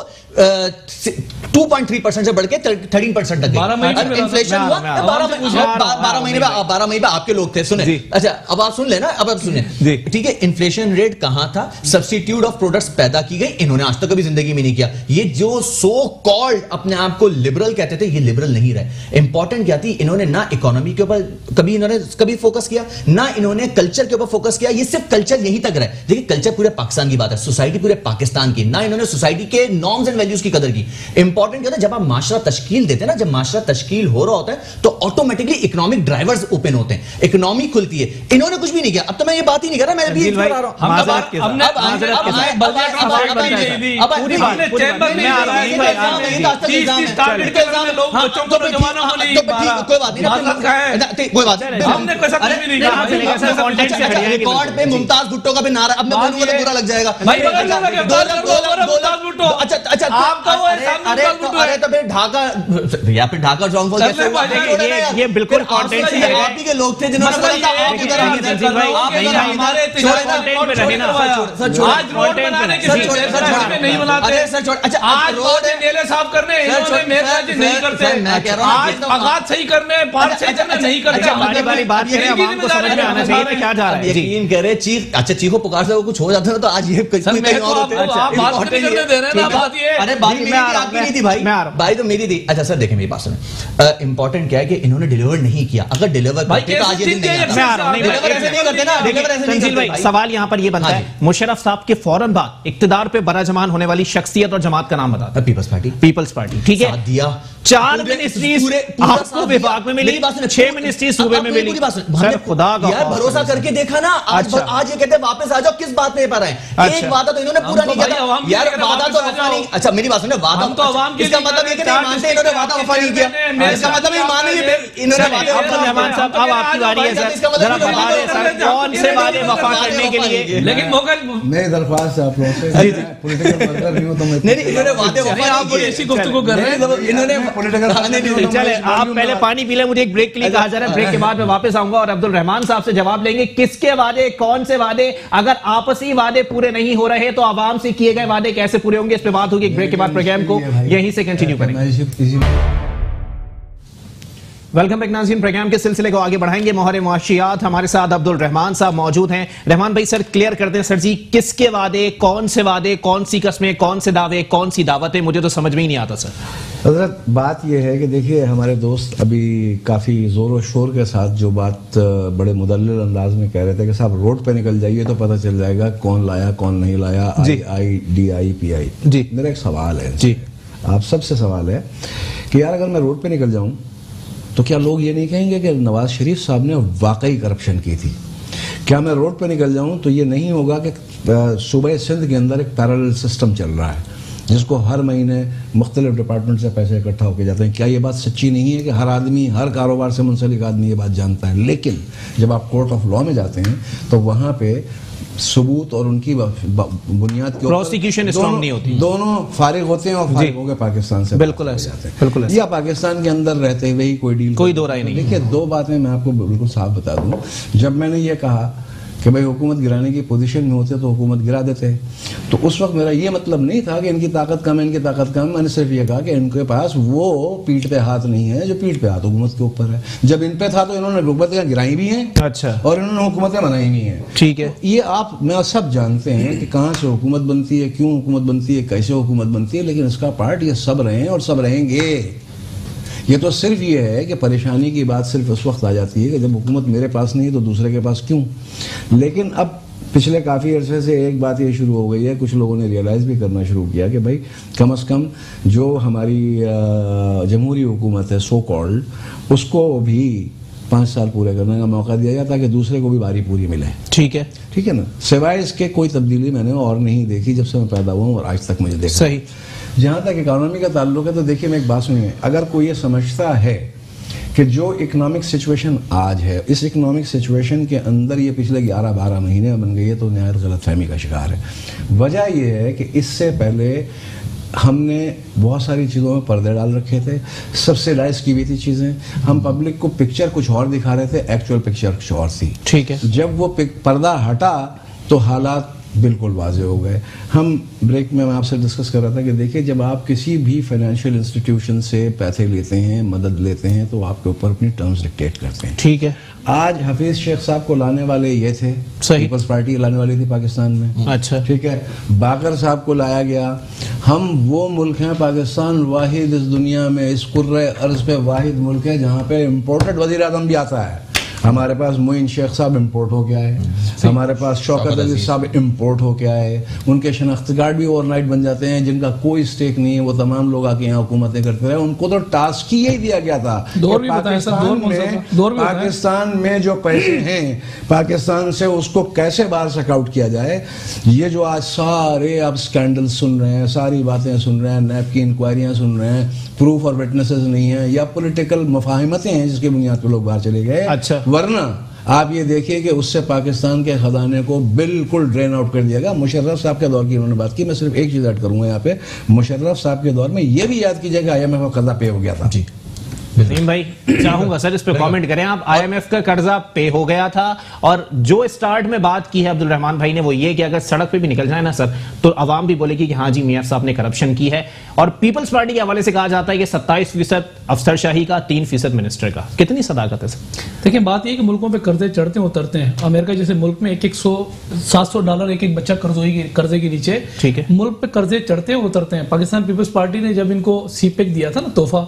2.3% से बढ़ के 13% तक गई। इन्फ्लेशन हुआ 12 महीने में आपके लोग थे, सुने। अच्छा अब आप सुन लेना, अब आप सुने, ठीक है। इन्फ्लेशन रेट कहां था? सब्स्टिट्यूट ऑफ प्रोडक्ट्स पैदा की गई, इन्होंने आज तक कभी जिंदगी में नहीं किया। ये जो सो कॉल्ड अपने आप को लिबरल कहते थे, ये लिबरल नहीं रहे। इंपॉर्टेंट क्या थी, इन्होंने ना इकोनॉमी के ऊपर कभी फोकस किया, ना इन्होंने कल्चर के ऊपर फोकस किया। ये सिर्फ कल्चर यहीं तक रहे। देखिए कल्चर पूरे पाकिस्तान की बात है, सोसाइटी पूरे पाकिस्तान की, ना इन्होंने सोसाइटी के नॉर्म्स एंड वैल्यूज की कदर की। इंपॉर्टेंट क्या है, जब आप माशरा तश्कील देते हैं ना, जब माशरा तश्कील हो रहा होता है तो ऑटोमेटिकली इकोनॉमिक ड्राइवर्स ओपन होते हैं, इकोनॉमी खुलती है। इन्होंने कुछ भी नहीं किया। अब तो मैं ये बात ही नहीं कर रहा, मैं भी आ रहा रिकॉर्ड पे मुमताज भुट्टो का भी नारा, अब मैं बोलूंगा तो बुरा लग जाएगा। अच्छा अरे तो फिर ढाका या फिर ढाका जॉन्ग ये बिल्कुल कॉन्टेंट से है। आप ही के लोग थे जिन्होंने सही करने, पार्ट सही करने नहीं करते। हमारी वाली बात करें, आवाम को समझ में आना चाहिए क्या जा रहा है। यकीन करे चीख, अच्छा चीखो पुकार से वो कुछ हो जाता है तो आज ये अरे बात नहीं थी भाई, भाई तो मेरी थी। अच्छा सर देखिए मेरी बात सुने, इंपॉर्टेंट क्या है कि इन्होंने डिलीवर नहीं किया, अगर डिलीवर करते तो आज ये दिन नहीं आता। सवाल यहाँ पर ये बनता है, मुशर्रफ साहब के फौरन बाद इक्तिदार पे बराजमान होने वाली शख्सियत और जमात का नाम बता। पीपल्स पार्टी, पीपल्स पार्टी, ठीक है। दिया 4 मिनिस्ट्रीज आपको विभाग में मिली, 6 मिनिस्ट्रीज सूबे में मिली। सर खुदा का यार भरोसा करके देखा ना, आज ये कहते हैं वापस आ जाओ, किस बात पे पर है? एक वादा तो इन्होंने पूरा नहीं किया यार, वादा तो वफा नहीं। अच्छा मेरी बात सुनो, वादा तो आवाम के, इसका मतलब ये कि नहीं मानते इन्होंने वादा वफा नहीं किया, इसका मतलब ये मान नहीं इन्होंने वादा। अब्दुल रहमान साहब अब आपकी बारी है सर, जरा बता दें सर कौन से वादे वफा करने के लिए। लेकिन मेरी दरख्वास्त है आप लोगों से, पॉलिटिकल वर्कर नहीं हो तो नहीं इन्होंने वादे वफा आप ऐसी गुफ्तगू कर रहे हैं, इन्होंने चले आप पहले पानी पी लें, मुझे एक ब्रेक के लिए कहा जा रहा है, ब्रेक के बाद मैं वापस आऊंगा और अब्दुल रहमान साहब से जवाब लेंगे किसके वादे, कौन से वादे, अगर आपसी वादे पूरे नहीं हो रहे तो आवाम से किए गए वादे कैसे पूरे होंगे, इस पे बात होगी। एक ब्रेक के बाद प्रोग्राम को यहीं से कंटिन्यू करेंगे। वेलकम बैक नाज़रीन, प्रोग्राम के सिलसिले को आगे बढ़ाएंगे। मोहर मुआशियात हमारे साथ अब्दुल रहमान साहब मौजूद हैं। रहमान भाई सर क्लियर कर दें सर जी, किसके वादे, कौन सी कस्में, कौन से दावे, कौन सी दावतें, मुझे तो समझ में ही नहीं आता सर। हजरत बात यह है कि देखिए हमारे दोस्त अभी काफ़ी ज़ोर और शोर के साथ जो बात बड़े मुदल्लिल अंदाज में कह रहे थे कि साहब रोड पे निकल जाइए तो पता चल जाएगा कौन लाया कौन नहीं लाया, IIDIPI। जी मेरा एक सवाल है जी, आप सबसे सवाल है कि यार अगर मैं रोड पे निकल जाऊं तो क्या लोग ये नहीं कहेंगे कि नवाज शरीफ साहब ने वाकई करप्शन की थी? क्या मैं रोड पे निकल जाऊं तो ये नहीं होगा कि सूबे सिंध के अंदर एक पैरेलल सिस्टम चल रहा है जिसको हर महीने मुख्तलिफ डिपार्टमेंट से पैसे इकट्ठा होकर जाते हैं? क्या ये बात सच्ची नहीं है कि हर आदमी, हर कारोबार से मुंसलिक आदमी ये बात जानता है? लेकिन जब आप कोर्ट ऑफ लॉ में जाते हैं तो वहां पे सबूत और उनकी बुनियाद के प्रोसिक्यूशन स्ट्रांग नहीं होती, दोनों फारिग होते हैं और फारिग होकर पाकिस्तान से बिल्कुल ऐसे जाते हैं, बिल्कुल या पाकिस्तान के अंदर रहते हुए ही कोई डील, कोई दो राय नहीं। देखिए दो बातें मैं आपको बिल्कुल साफ बता दूं, जब मैंने ये कहा कि भाई हुकूमत गिराने की पोजीशन में होते तो हुकूमत गिरा देते हैं, तो उस वक्त मेरा ये मतलब नहीं था कि इनकी ताकत कम है, इनकी ताकत कम है। मैंने सिर्फ ये कहा कि इनके पास वो पीठ पे हाथ नहीं है जो पीठ पे हाथ हुकूमत के ऊपर है। जब इन पे था तो इन्होंने हुकूमतें गिराई भी हैं, अच्छा, और इन्होंने हुकूमतें बनाई भी हैं, ठीक है। ये आप मैं सब जानते हैं कि कहाँ से हुकूमत बनती है, क्यों हुकूमत बनती है, कैसे हुकूमत बनती है, लेकिन इसका पार्ट ये सब रहे हैं और सब रहेंगे। ये तो सिर्फ ये है कि परेशानी की बात सिर्फ उस वक्त आ जाती है कि जब हुकूमत मेरे पास नहीं है तो दूसरे के पास क्यों। लेकिन अब पिछले काफ़ी अरसे से एक बात ये शुरू हो गई है, कुछ लोगों ने रियलाइज़ भी करना शुरू किया कि भाई कम से कम जो हमारी जमहूरी हुकूमत है सो कॉल्ड, उसको भी 5 साल पूरे करने का मौका दिया जाए ताकि दूसरे को भी बारी पूरी मिले। ठीक है ना, सिवाय इसके कोई तब्दीली मैंने और नहीं देखी जब से मैं पैदा हुआ हूँ और आज तक मुझे देखा। सही। जहाँ तक इकोनॉमी का ताल्लुक है तो देखिए मैं एक बात सुनिए, अगर कोई ये समझता है कि जो इकोनॉमिक सिचुएशन आज है, इस इकोनॉमिक सिचुएशन के अंदर ये पिछले 11-12 महीने बन गई है तो नहायत गलतफहमी का शिकार है। वजह यह है कि इससे पहले हमने बहुत सारी चीज़ों में पर्दे डाल रखे थे, सब्सिडाइज की हुई थी चीज़ें, हम पब्लिक को पिक्चर कुछ और दिखा रहे थे, एक्चुअल पिक्चर कुछ और थी। ठीक है, जब वो पर्दा हटा तो हालात बिल्कुल वाज़े हो गए। हम ब्रेक में मैं आपसे डिस्कस कर रहा था कि देखिए जब आप किसी भी फाइनेंशियल इंस्टीट्यूशन से पैसे लेते हैं, मदद लेते हैं, तो आपके ऊपर अपनी टर्म्स डिक्टेट करते हैं। ठीक है, आज हफीज शेख साहब को लाने वाले ये थे, पीपल्स पार्टी लाने वाली थी पाकिस्तान में। अच्छा, ठीक है, बाकर साहब को लाया गया। हम वो मुल्क हैं, पाकिस्तान वाहिद इस दुनिया में, इस कुर्रे अर्ज पे वाहिद मुल्क है जहाँ पे इम्पोर्टेड वज़ीर आज़म भी आता है। हमारे पास मोइन शेख साहब इम्पोर्ट हो गया है, हमारे पास शौकत अली साहब इम्पोर्ट हो गया है, उनके शनाख्ती कार्ड भी ओवरनाइट बन जाते हैं, जिनका कोई स्टेक नहीं है, वो तमाम लोग आके यहाँ हुकूमतें करते रहे। उनको तो टास्क ही यही दिया गया था। पाकिस्तान में जो पैसे हैं पाकिस्तान से उसको कैसे बाहर से आउट किया जाए। ये जो आज सारे आप स्कैंडल सुन रहे हैं, सारी बातें सुन रहे हैं, नैब की इंक्वायरियां सुन रहे हैं, प्रूफ और विटनेसेस नहीं है, या पॉलिटिकल मफाहिमतें हैं जिसके बुनियाद पर लोग बाहर चले गए। अच्छा, वरना आप ये देखिए कि उससे पाकिस्तान के खजाने को बिल्कुल ड्रेन आउट कर दिया गया। मुशर्रफ साहब के दौर की उन्होंने बात की, मैं सिर्फ एक चीज ऐड करूंगा यहाँ पे, मुशर्रफ साहब के दौर में ये भी याद कीजिएगा IMF का कर्जा पे हो गया था। जी, नसीम भाई चाहूंगा सर इस पे कमेंट करें आप। IMF का कर्जा पे हो गया था और जो स्टार्ट में बात की है अब्दुल रहमान भाई ने वो ये कि अगर सड़क पे भी निकल जाए ना सर तो आवाम भी बोलेगी कि हाँ जी मियां साहब ने करप्शन की है। और पीपल्स पार्टी के हवाले से कहा जाता है कि 27% अफसरशाही का, 3% मिनिस्टर का। कितनी सदाकत है सर? देखिए बात ये कि मुल्कों पे कर्जे चढ़ते उतरते हैं। अमेरिका जैसे मुल्क में $700 एक बच्चा कर्जे के नीचे, ठीक है, मुल्क पे कर्जे चढ़ते उतरते हैं। पाकिस्तान पीपल्स पार्टी ने जब इनको सीपेक दिया था ना तोहफा,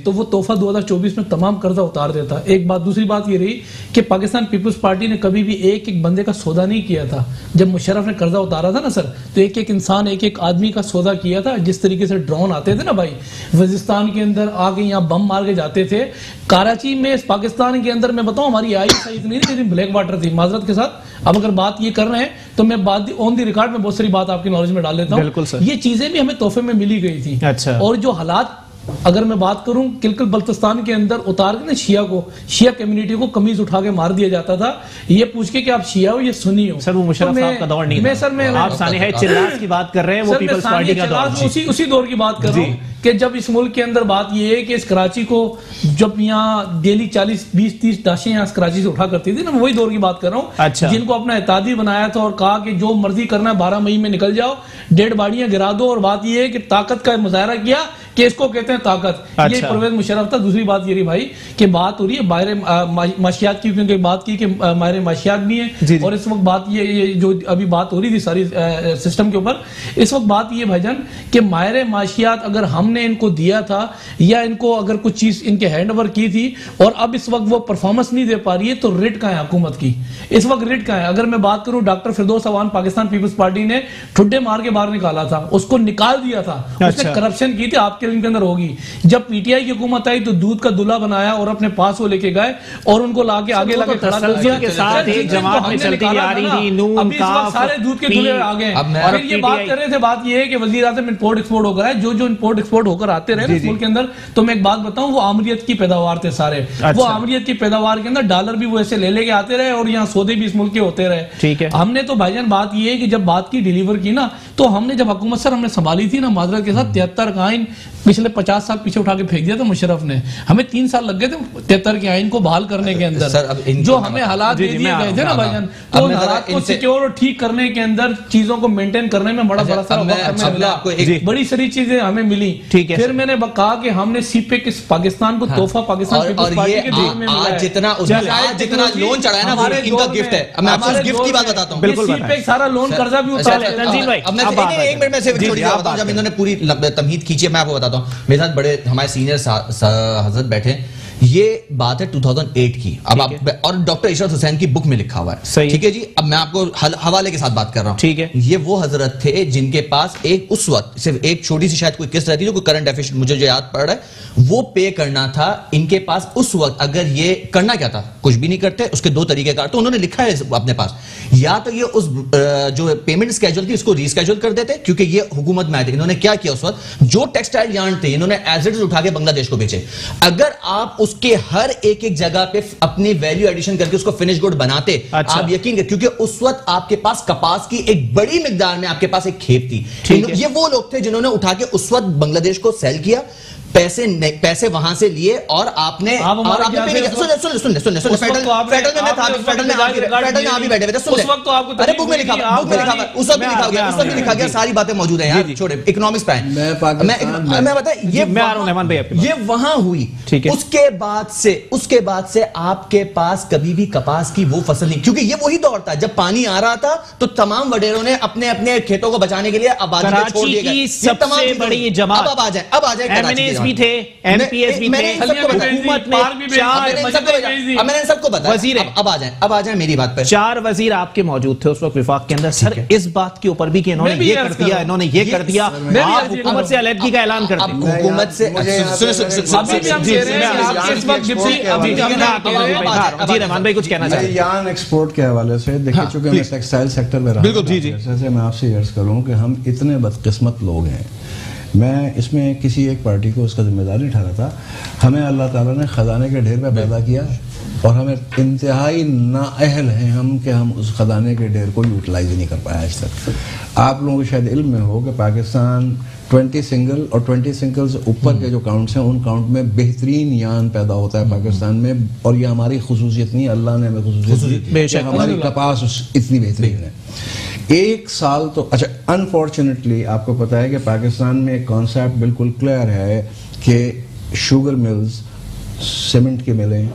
तो वो तोहफा 2024 में तमाम कर्जा उतार देता। एक बात, दूसरी बात ये रही कि पाकिस्तान पीपल्स पार्टी ने कभी भी एक एक बंदे का सौदा नहीं किया था। जब मुशर्रफ ने कर्जा उतारा था ना सर, तो एक एक इंसान, एक एक आदमी का सौदा किया था। जिस तरीके से ड्रोन आते थे ना भाई, वजिस्तान के अंदर आके यहाँ बम मार के जाते थे। कराची में, पाकिस्तान के अंदर मैं बताऊं, हमारी ISI इतनी नहीं थी, ब्लैक वाटर थी, माजरत के साथ। अब अगर बात ये कर रहे हैं तो मैं बात ऑन द रिकॉर्ड में बहुत सारी बात आपकी नॉलेज में डाल देता हूँ। ये चीजें भी हमें तोहफे में मिली गई थी। अच्छा। और जो हालात, अगर मैं बात करूं, किलकल बल्तिस्तान के अंदर उतार के ना शिया कम्युनिटी को कमीज उठा के मार दिया जाता था, ये पूछ के कि आप शिया हो या सुन्नी हो। सर वो मुशर्रफ साहब का दौर नहीं था। सर आप सानिया चिल्लास की बात कर रहे हैं, वो पीपल्स पार्टी का दौर, उसी दौर की बात कर रहा हूं कि जब इस मुल्क के अंदर बात ये है कि इस कराची को, जब यहाँ डेली 40-20-30 लाशें यहाँ कराची से उठा करती थी ना, मैं वही दौर की बात कर रहा हूँ। अच्छा। जिनको अपना इत्यादी बनाया था और कहा कि जो मर्जी करना है 12 मई में निकल जाओ, डेड बाड़ियां गिरा दो। और बात ये है कि ताकत का मुजाहरा किया कि इसको कहते हैं ताकत। अच्छा। ये परवेज मुशर्रफ था। दूसरी बात ये रही भाई कि बात हो रही है बाहर माशियात की, क्योंकि बात की कि माहिर माशियात भी है। और इस वक्त बात ये जो अभी बात हो रही थी सारी सिस्टम के ऊपर, इस वक्त बात ये भाईजान कि माहिर माशियात अगर हमने इनको दिया था या इनको अगर कुछ चीज इनके हैंड ओवर की थी और अब इस वक्त वो परफॉर्मेंस नहीं दे पा रही है, तो रिट का है हुकूमत की, इस वक्त रिट का है। अगर मैं बात करूं, डॉक्टर फिरदौस अवान पाकिस्तान पीपल्स पार्टी ने ठुड्डे मार के बाहर निकाला था, उसको निकाल दिया था। उसने करप्शन की थी, आपके इनके अंदर होगी। जब PTI की हुकूमत आई तो दूध का दूल्हा बनाया और अपने पास वो लेके गए और उनको लाके आगे लाके खड़ा कर दिया के साथ एक जमात में चलती आ रही थी, नून काफ, सारे दूध के दूल्हे आ गए। और ये बात कर रहे थे, बात ये है कि वजीर आज़म इंपोर्ट एक्सपोर्ट होकर है, जो इंपोर्ट एक्सपोर्ट होकर आते रहे ना मुल्क के अंदर, तो मैं एक बात बताऊं, वो आमरीत की पैदावार थे सारे। वो आमरीत की पैदावार के अंदर डॉलर भी वो ऐसे ले लेके आते रहे और यहाँ सौदे भी इस मुल्क के होते रहे। ठीक है। हमने तो भाईजान बात ये है कि जब बात की डिलीवर की ना, तो हमने जब हुकूमत सर हमने संभाली थी ना, माजरत के साथ 73 का आइन पिछले 50 साल पीछे उठा के फेंक दिया था मुशर्रफ ने। हमें 3 साल लग गए थे 73 के आइन को बहाल करने के अंदर। सर, अब जो हमें हालात दे दिए गए थे ना भाईजान, तो उन हालात को सिक्योर और ठीक करने के अंदर, चीजों को मेंटेन करने में बड़ा सारा वक्त मिला, बड़ी सारी चीजें हमें मिली। फिर मैंने कहा कि हमने सीपेक इस पाकिस्तान को तोहफा पाकिस्तान पीपल्स पार्टी के देश में मिला है। जितना लोन चढ़ा है ना, इनका गिफ्ट है। मैं आपको उस गिफ्ट की बात बताता हूं। बिल्कुल, सीपेक सारा लोन कर्जा भी उतार लेते हैं। तंजीम भाई, अब मैं एक मिनट में से छोटी बात बताऊं, जब इन्होंने पूरी तमहीद खींची, मैं आपको बताता हूं। मेरे साथ बड़े हमारे सीनियर हजरत बैठे, ये बात है 2008 की। अब आप, और डॉक्टर इशरत हुसैन की बुक में लिखा हुआ है, ठीक है जी। अब मैं आपको हवाले के साथ बात कर रहा हूं, ठीक है। ये वो हजरत थे जिनके पास एक उस वक्त सिर्फ एक छोटी सी शायद कोई किस्त रहती, जो कोई करंट अफेयर्स मुझे जो याद पड़ रहा है, वो पे करना था इनके पास उस वक्त। अगर ये करना क्या था, कुछ भी नहीं करते, उसके 2 तरीकेकार, तो उन्होंने लिखा है अपने पास, या तो ये उस जो पेमेंट स्केड्यूल थी उसको रीस्केड्यूल कर देते, क्योंकि ये हुकूमत में आए थे। इन्होंने क्या किया उस वक्त, जो टेक्सटाइल यार्न थे इन्होंने एज इट इज उठा के बांग्लादेश को बेचे। अगर आप उसके हर एक जगह पे अपनी वैल्यू एडिशन करके उसको फिनिश गुड बनाते, अच्छा। आप यकीन करें, क्योंकि उस वक्त आपके पास कपास की एक बड़ी मिकदार में आपके पास एक खेत थी। ये वो लोग थे जिन्होंने उठा के उस वक्त बांग्लादेश को सेल किया, पैसे वहां से लिए और आपने फेडरल में आप भी बैठे थे, सुन ले, अरे बुक में लिखा उस वक्त भी लिखा गया, सारी बातें मौजूद है यार, छोड़े इकोनॉमिक्स पे मैं बताया, ये वहां हुई। उसके बाद से आपके पास कभी भी कपास की वो फसल नहीं, क्योंकि ये वही दौर था जब पानी आ रहा था तो तमाम वडेरों ने अपने अपने खेतों को बचाने के लिए आबादी को छोड़ दिए। सबसे बड़ी जमात अब आ जाए भी थे, MPS भी थे, हुकूमत में 4 मैंने सबको बताया। वजीर अब आ जाए मेरी बात पर। 4 वजीर आपके मौजूद थे उस वक्त विफाक के अंदर। सर इस बात के ऊपर भी कि इन्होंने ये कर दिया, इन्होंने ये कर दिया, आप हुकूमत से अलहदगी का ऐलान कर दें। हुकूमत से जी रहमान भाई कुछ कहना चाहिए यार्न एक्सपोर्ट के हवाले से। देखिए, चूंकि मैं टेक्सटाइल सेक्टर में रहा हूं, जैसे मैं आपसे अर्ज करूं कि हम इतने बदकिस्मत लोग हैं। मैं इसमें किसी एक पार्टी को उसका जिम्मेदार नहीं ठहराता। हमें अल्लाह ताला ने खजाने के ढेर पे पैदा किया और हमें इंतहाई नाअहल हैं हम कि हम उस खजाने के ढेर को यूटिलाइज नहीं कर पाए आज तक। आप लोगों को शायद इल्म में हो कि पाकिस्तान 20 सिंगल और 20 सिंगल से ऊपर के जो काउंट्स हैं उन काउंट में बेहतरीन यान पैदा होता है पाकिस्तान में, और ये हमारी खुसूसियत नहीं, अल्लाह ने हमें खुसूसियत दी, हमारी कपास इतनी बेहतरीन है। एक साल तो अच्छा, अनफॉर्चुनेटली आपको पता है कि पाकिस्तान में एक कॉन्सेप्ट बिल्कुल क्लियर है कि शुगर मिल्स, सीमेंट की मिलें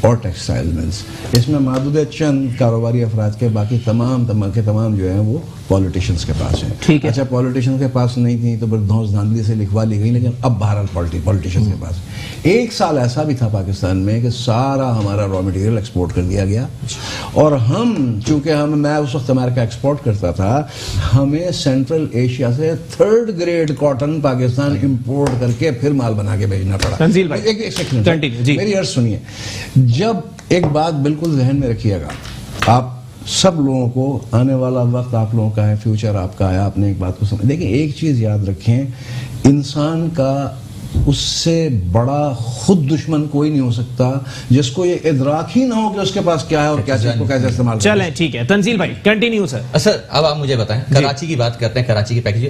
और टेक्सटाइल मिल्स, इसमें मादूद चंद कारोबारी अफराद के, बाकी तमाम जो है वो पॉलिटिशियंस के पास हैं। ठीक है। अच्छा, पॉलिटिशियंस के पास नहीं थी तो फिर धौंस धांधली से लिखवा ली गई, लेकिन अब बहरहाल पॉलिटिशियंस के पास एक साल ऐसा भी था पाकिस्तान में कि सारा हमारा रॉ मटेरियल एक्सपोर्ट कर दिया गया, और हम चूंकि मैं उस वक्त अमेरिका एक्सपोर्ट करता था, हमें सेंट्रल एशिया से 3rd grade cotton Pakistan import करके फिर माल बना के भेजना पड़ा। तंजील भाई, एक सेकंड मेरी अर्ज सुनिए। जब एक बात बिल्कुल जहन में रखिएगा, आप सब लोगों को आने वाला वक्त आप लोगों का है, फ्यूचर आपका है, आपने एक बात को समझ, देखिए एक चीज याद रखें, इंसान का उससे बड़ा खुद दुश्मन कोई नहीं हो सकता जिसको ये इदराक ही ना हो कि उसके पास क्या है और क्या चीज को कैसे इस्तेमाल करना है। चलें ठीक है, तंजील भाई कंटिन्यू सर। सर अब आप मुझे बताएं, कराची की बात करते हैं, कराची की पैकेज।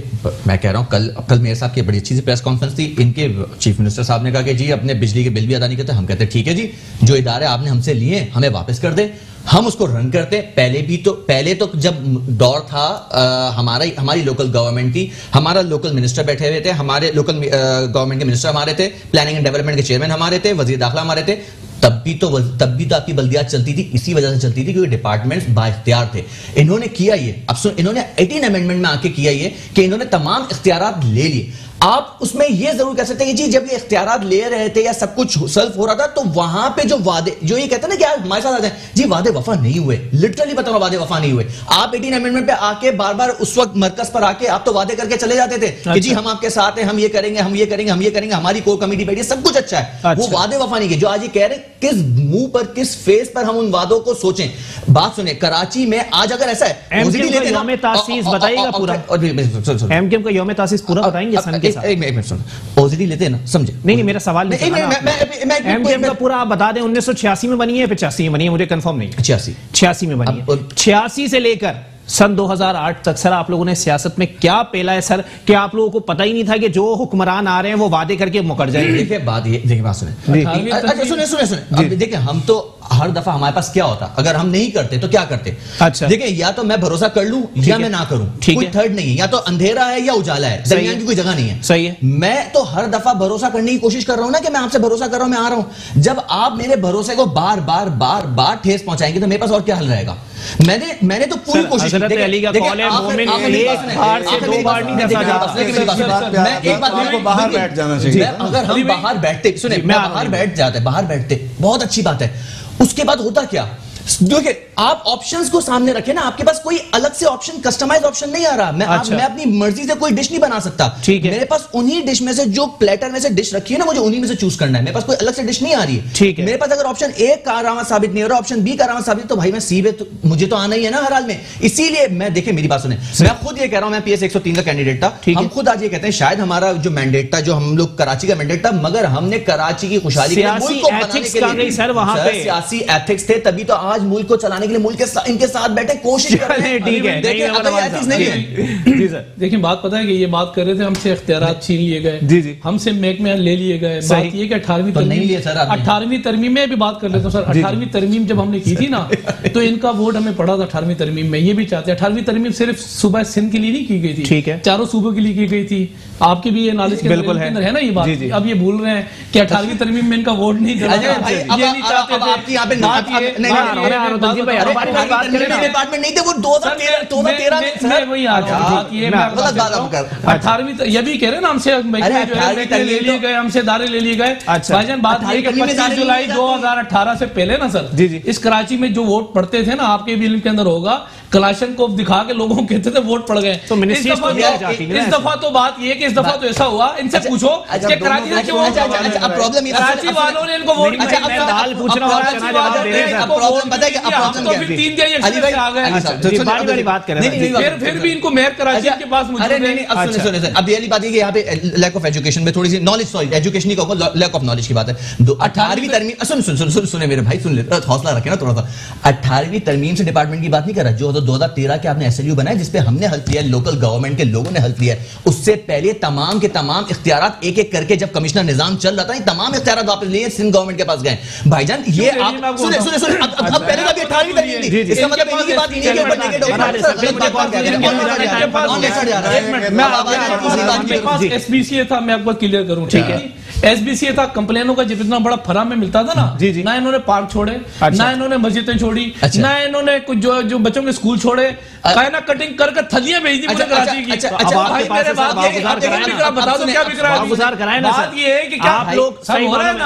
मैं कह रहा हूं कल मेरे साहब की बड़ी अच्छी सी प्रेस कॉन्फ्रेंस थी, इनके चीफ मिनिस्टर साहब ने कहा कि जी अपने बिजली के बिल भी अदा नहीं करते। हम कहते ठीक है जी, जो इदारे आपने हमसे लिए हमें वापस कर दे, हम उसको रन करते। पहले तो जब दौर था हमारी लोकल गवर्नमेंट थी, हमारा लोकल मिनिस्टर बैठे हुए थे, हमारे लोकल गवर्नमेंट के मिनिस्टर हमारे थे, प्लानिंग एंड डेवलपमेंट के चेयरमैन हमारे थे, वजीर दाखिला हमारे थे। तब भी तो आपकी बल्दियात चलती थी, इसी वजह से चलती थी क्योंकि डिपार्टमेंट्स बाइख्तियार थे। इन्होंने किया ये, अब सुन, इन्होंने 18 अमेंडमेंट में आके किया ये कि इन्होंने तमाम इख्तियारात ले लिए। आप उसमें ये जरूर कह सकते हैं कि जी जब ये इख्तियारात ले रहे थे या सब कुछ सेल्फ हो रहा था, तो वहां पे जो वादे, जो ये कहते हैं ना कि आप हमारे साथ आ जाए, जी वादे वफा नहीं हुए, लिटरली बता रहा हूं, वादे वफा नहीं हुए। आप 18 अमेंडमेंट पे आके बार बार उस वक्त मरकज पर आके आप तो वादे करके चले जाते थे कि जी हम आपके साथ हैं, हम ये करेंगे, हम ये करेंगे, हम ये करेंगे, हमारी कोर कमेटी बैठी, सब कुछ अच्छा है। वो वादे वफा नहीं किए। जो आज ये कह रहे हैं, किस मुंह पर, किस फेस पर हम उन वादों को सोचें। बात सुने, कराची में आज अगर ऐसा है, एमकेएम का यौम तासीस बताइएगा पूरा, एमकेएम का यौम तासीस पूरा बताएंगे सन के साथ। एक मिनट सुनो, ओजीडी लेते हैं ना, समझे? नहीं मेरा सवाल नहीं, एमकेएम का पूरा आप बता दें, 1986 में बनी है, 85 में बनी है, मुझे कंफर्म नहीं। 86 में बनी है। 86 से लेकर सन 2008 तक सर आप लोगों ने सियासत में क्या पेला है सर, कि आप लोगों को पता ही नहीं था कि जो हुक्मरान आ रहे हैं वो वादे करके मुकर जाएंगे? देखिए बात ये, देखिए बात सुने, सुने। अब देखिए, हम तो हर दफा हमारे पास क्या होता, अगर हम नहीं करते तो क्या करते? अच्छा, देखिए या तो मैं भरोसा कर लूं या मैं ना करूं, कोई थर्ड नहीं है, या तो अंधेरा है या उजाला है, दरमियान की कोई जगह नहीं है। सही है। मैं तो हर दफा भरोसा करने की कोशिश कर रहा हूं ना, कि मैं आपसे भरोसा कर रहा हूं, मैं आ रहा हूं। जब आप मेरे भरोसे को बार बार ठेस पहुंचाएंगे तो मेरे पास और क्या हल रहेगा? मैंने तो पूरी कोशिश की। अली का कॉल है, मोमिन एक बार से 2 बार नहीं दसा जाता। मैं एक बात आपको बाहर बैठ जाना चाहिए। अगर हम बाहर बैठते, सुने, मैं बाहर बैठ जाते, बाहर बैठते, बहुत अच्छी बात है। उसके बाद होता क्या, देखिए आप ऑप्शंस को सामने रखें ना, आपके पास कोई अलग से ऑप्शन, कस्टमाइज ऑप्शन नहीं आ रहा। मैं अपनी मर्जी से कोई डिश नहीं बना सकता। ठीक है। मेरे पास उन्हीं डिश में से, जो प्लेटर में से डिश रखी है ना, मुझे उन्हीं में से चूज करना है। मेरे पास कोई अलग से डिश नहीं आ रही है। ठीक है। मेरे पास अगर ऑप्शन ए कारआमद साबित नहीं हो रहा, ऑप्शन बी कारआमद साबित, तो भाई मैं सी पे तो मुझे तो आना ही है ना हर हाल में। इसीलिए मैं, देखिए मेरी बात सुने, मैं खुद ये कह रहा हूं, मैं पीएस 103 का कैंडिडेट था। हम खुद आज ये कहते हैं, शायद हमारा जो मैंडेट था, जो हम लोग कराची का मैंडेट था, मगर हमने कराची की खुशहाली के लिए, मुल्क को बनाने के लिए, सर वहां पे सियासी एथिक्स थे, तभी तो आज मुल्क को चलाने के लिए मुल्क के इनके साथ बैठे कोशिश कर रहे हैं। ठीक है, देखिए नहीं है। जी सर, देखिए बात पता है कि ये बात कर रहे थे, हमसे इख्तियारात छीन लिए गए, जी जी, हमसे महकमे ले लिए गए। बात ये कि 18वीं तरमीम में भी बात कर लेता हूं सर। 18वीं तरमीम जब हमने की थी ना, तो इनका वोट हमें पड़ा था 18वीं तरमीम में। ये भी चाहते हैं 18वीं तरमीम सिर्फ सूबा सिंध के लिए नहीं की गई थी, ठीक है, चारों सूबों के लिए की गई थी। आपके भी ये नॉलेज के अंदर है ना ये बात। अब ये भूल रहे हैं कि 18वीं तरमीम में इनका वोट नहीं चला। ये नहीं चाहते थे आपकी यहाँ पे डिपार्टमेंट नहीं थे, वो 2013 में वही आ गया। ये भी कह रहे ना, हमसे ले लिए गए, हमसे दारे ले लिए गए। भाईजान बात ये कि 25 जुलाई 2018 से पहले ना सर, इस कराची में जो वोट पड़ते थे ना, आपके बिल के अंदर होगा, कलाशनकोव दिखा के लोगों को कहते थे वोट पड़ गए। तो इस दफा तो बात ये कि इस दफा तो ऐसा हुआ, इनसे पूछो कि कराची वालों ने इनको वोट तो फिर 3 दिन अली भाई आ गए। बारी बात करें, फिर भी इनको मेयर कराची के पास मौजूद है। अब सुने सर, अब ये बात है कि यहाँ पे लैक ऑफ एजुकेशन में थोड़ी सी नॉलेज, सॉरी एजुकेशन नहीं कहूंगा, लैक ऑफ नॉलेज की बात है। 18वीं तरमीम, सुने मेरे भाई, सुन ले, हौसला रखे ना थोड़ा सा। 18वीं तरमीम से डिपार्टमेंट की बात नहीं कर रहा, जो 2013 के आपने एसएलयू बनाया जिसपे हमने हल्फ लिया, लोकल गवर्नमेंट के लोगों ने हल्फ लिया, उससे पहले तमाम के तमाम इख्तियारात एक एक करके जब कमिश्नर निजाम चल रहा था, ये तमाम इख्तियारात वापस लिए सिंध गवर्नमेंट के पास गए। भाईजान ये आप सुने अब पहले का भी 18वीं तरमीम थी, इसका मतलब इन्हीं की बात नहीं है कि ऊपर नेगेटिव एसबीसीए था, मैं आपको क्लियर करूं, ठीक है, एसबीसीए था, कंप्लेनों का जितना बड़ा फराम में मिलता था ना, ना इन्होंने पार्क छोड़े, ना इन्होंने मस्जिदें छोड़ी, ना इन्होंने कुछ जो बच्चों के स्कूल छोड़े, कायना कटिंग करके थलियां भेज दी मुझे कराची की। भाई मेरे बात ये बता दो क्या बिक रहा है, बात ये है कि क्या आप लोग सही हो रहा है ना,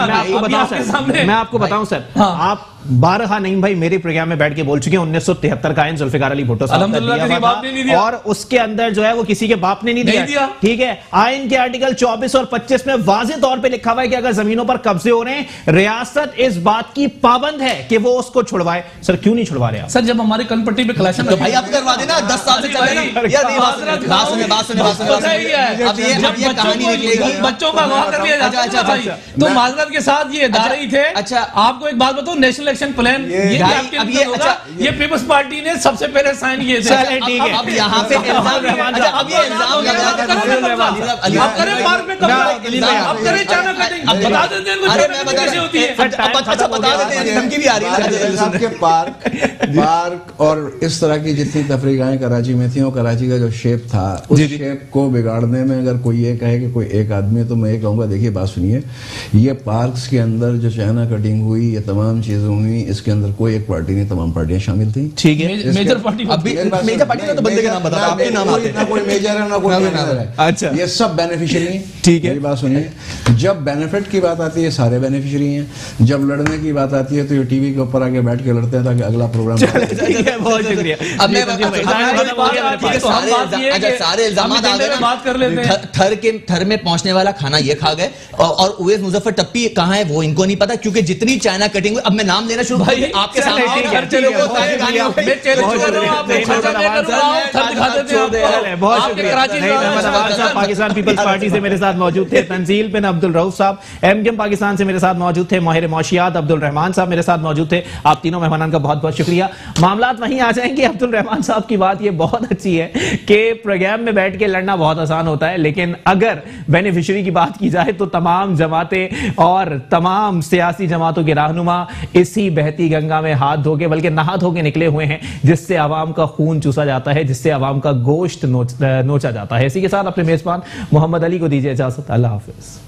मैं आपको बताऊं सर, आप 12 नईम भाई मेरे प्रोग्राम में बैठ के बोल चुके हैं 1973 का आयन जुल्फिकार अली भुट्टो साहब का दिया था, और उसके अंदर जो है वो किसी के बाप ने नहीं दिया, ठीक है। आयन के आर्टिकल 24 और 25 में वाज़ेह तौर पे लिखा हुआ है कि अगर जमीनों पर कब्जे हो रहे हैं, रियासत इस बात की पाबंद है कि वो उसको छुड़वाए। सर क्यों नहीं छुड़वा रहे आप? सर जब हमारी कनपट्टी पे कलेक्शन, तो भाई आप करवा देना, 10 साल से चल रहा है यार, ये बात सुने अब ये कहानी निकलेगी, बच्चों का अगवा कर दिया जाता है, तो माजरत के साथ ये इदारे ही थे। अच्छा आपको एक बात बताओ, नेशनल एक्शन प्लान ये पीपल्स पार्टी ने सबसे पहले साइन किए थे। ठीक है, अब यहाँ पे इल्जाम अब ये इल्जाम आप करें पार्क में कब्जा, आप करें चाइना कटिंग, अब बता देते हैं इनको कैसे होती है। अच्छा बता देते हैं, धमकी भी आ रही है ना आपके पार्क और इस तरह की जितनी तफरीगाहें कराची में थी, और कराची का जो शेप था, उस शेप को बिगाड़ने में अगर कोई ये कहे कि कोई एक आदमी है, तो मैं ये कहूँगा देखिए बात सुनिए, ये पार्क्स के अंदर जो चाइना कटिंग हुई, ये तमाम चीजें हुई, इसके अंदर कोई एक पार्टी नहीं, तमाम पार्टियां शामिल थी, ठीक है। मेजर पार्टी, मेजर पार्टी तो बंदे के नाम बता, आपके नाम आते हैं, ना कोई मेजर है ना कोई माइनर है। अच्छा, ये सब बेनिफिशियरी हैं, ठीक है। मेरी बात सुनिए, जब बेनिफिट की बात आती है सारे बेनिफिशियरी हैं, जब लड़ने की बात आती है तो ये टीवी के ऊपर आके बैठ के लड़ते हैं ताकि अगला प्रोग्राम। बहुत शुक्रिया। अब मैं सारे इल्जाम बात कर लेते हैं। थर में पहुंचने वाला खाना ये खा गए, और उवैस मुजफ्फर टप्पी कहाँ है वो इनको नहीं पता, क्योंकि जितनी चाइना कटिंग हुई, अब मैं नाम लेना शुरू भाई आपके सामने, पाकिस्तान पीपल्स पार्टी से मेरे साथ मौजूद थे तंजील बिन अब्दुल रऊफ साहब, एमकेएम पाकिस्तान से मेरे साथ मौजूद थे माहिर मौशियात अब्दुल रहमान साहब मेरे साथ मौजूद थे। आप तीनों मेहमानान का बहुत बहुत शुक्रिया। मामलात वहीं आ जाएंगे। अब्दुल रहमान साहब की बात ये बहुत अच्छी है कि प्रोग्राम में बैठ के लड़ना बहुत आसान होता है, लेकिन अगर बेनिफिशियरी की बात की जाए तो तमाम जमातें और तमाम सियासी जमातों के रहनुमा इसी बहती गंगा में हाथ धो के, बल्कि नहा धो के निकले हुए हैं, जिससे आवाम का खून चूसा जाता है, जिससे आवाम का गोश्त नोचा जाता है। इसी के साथ अपने मेजबान मोहम्मद अली को दीजिए इजाजत। अल्लाह हाफिज।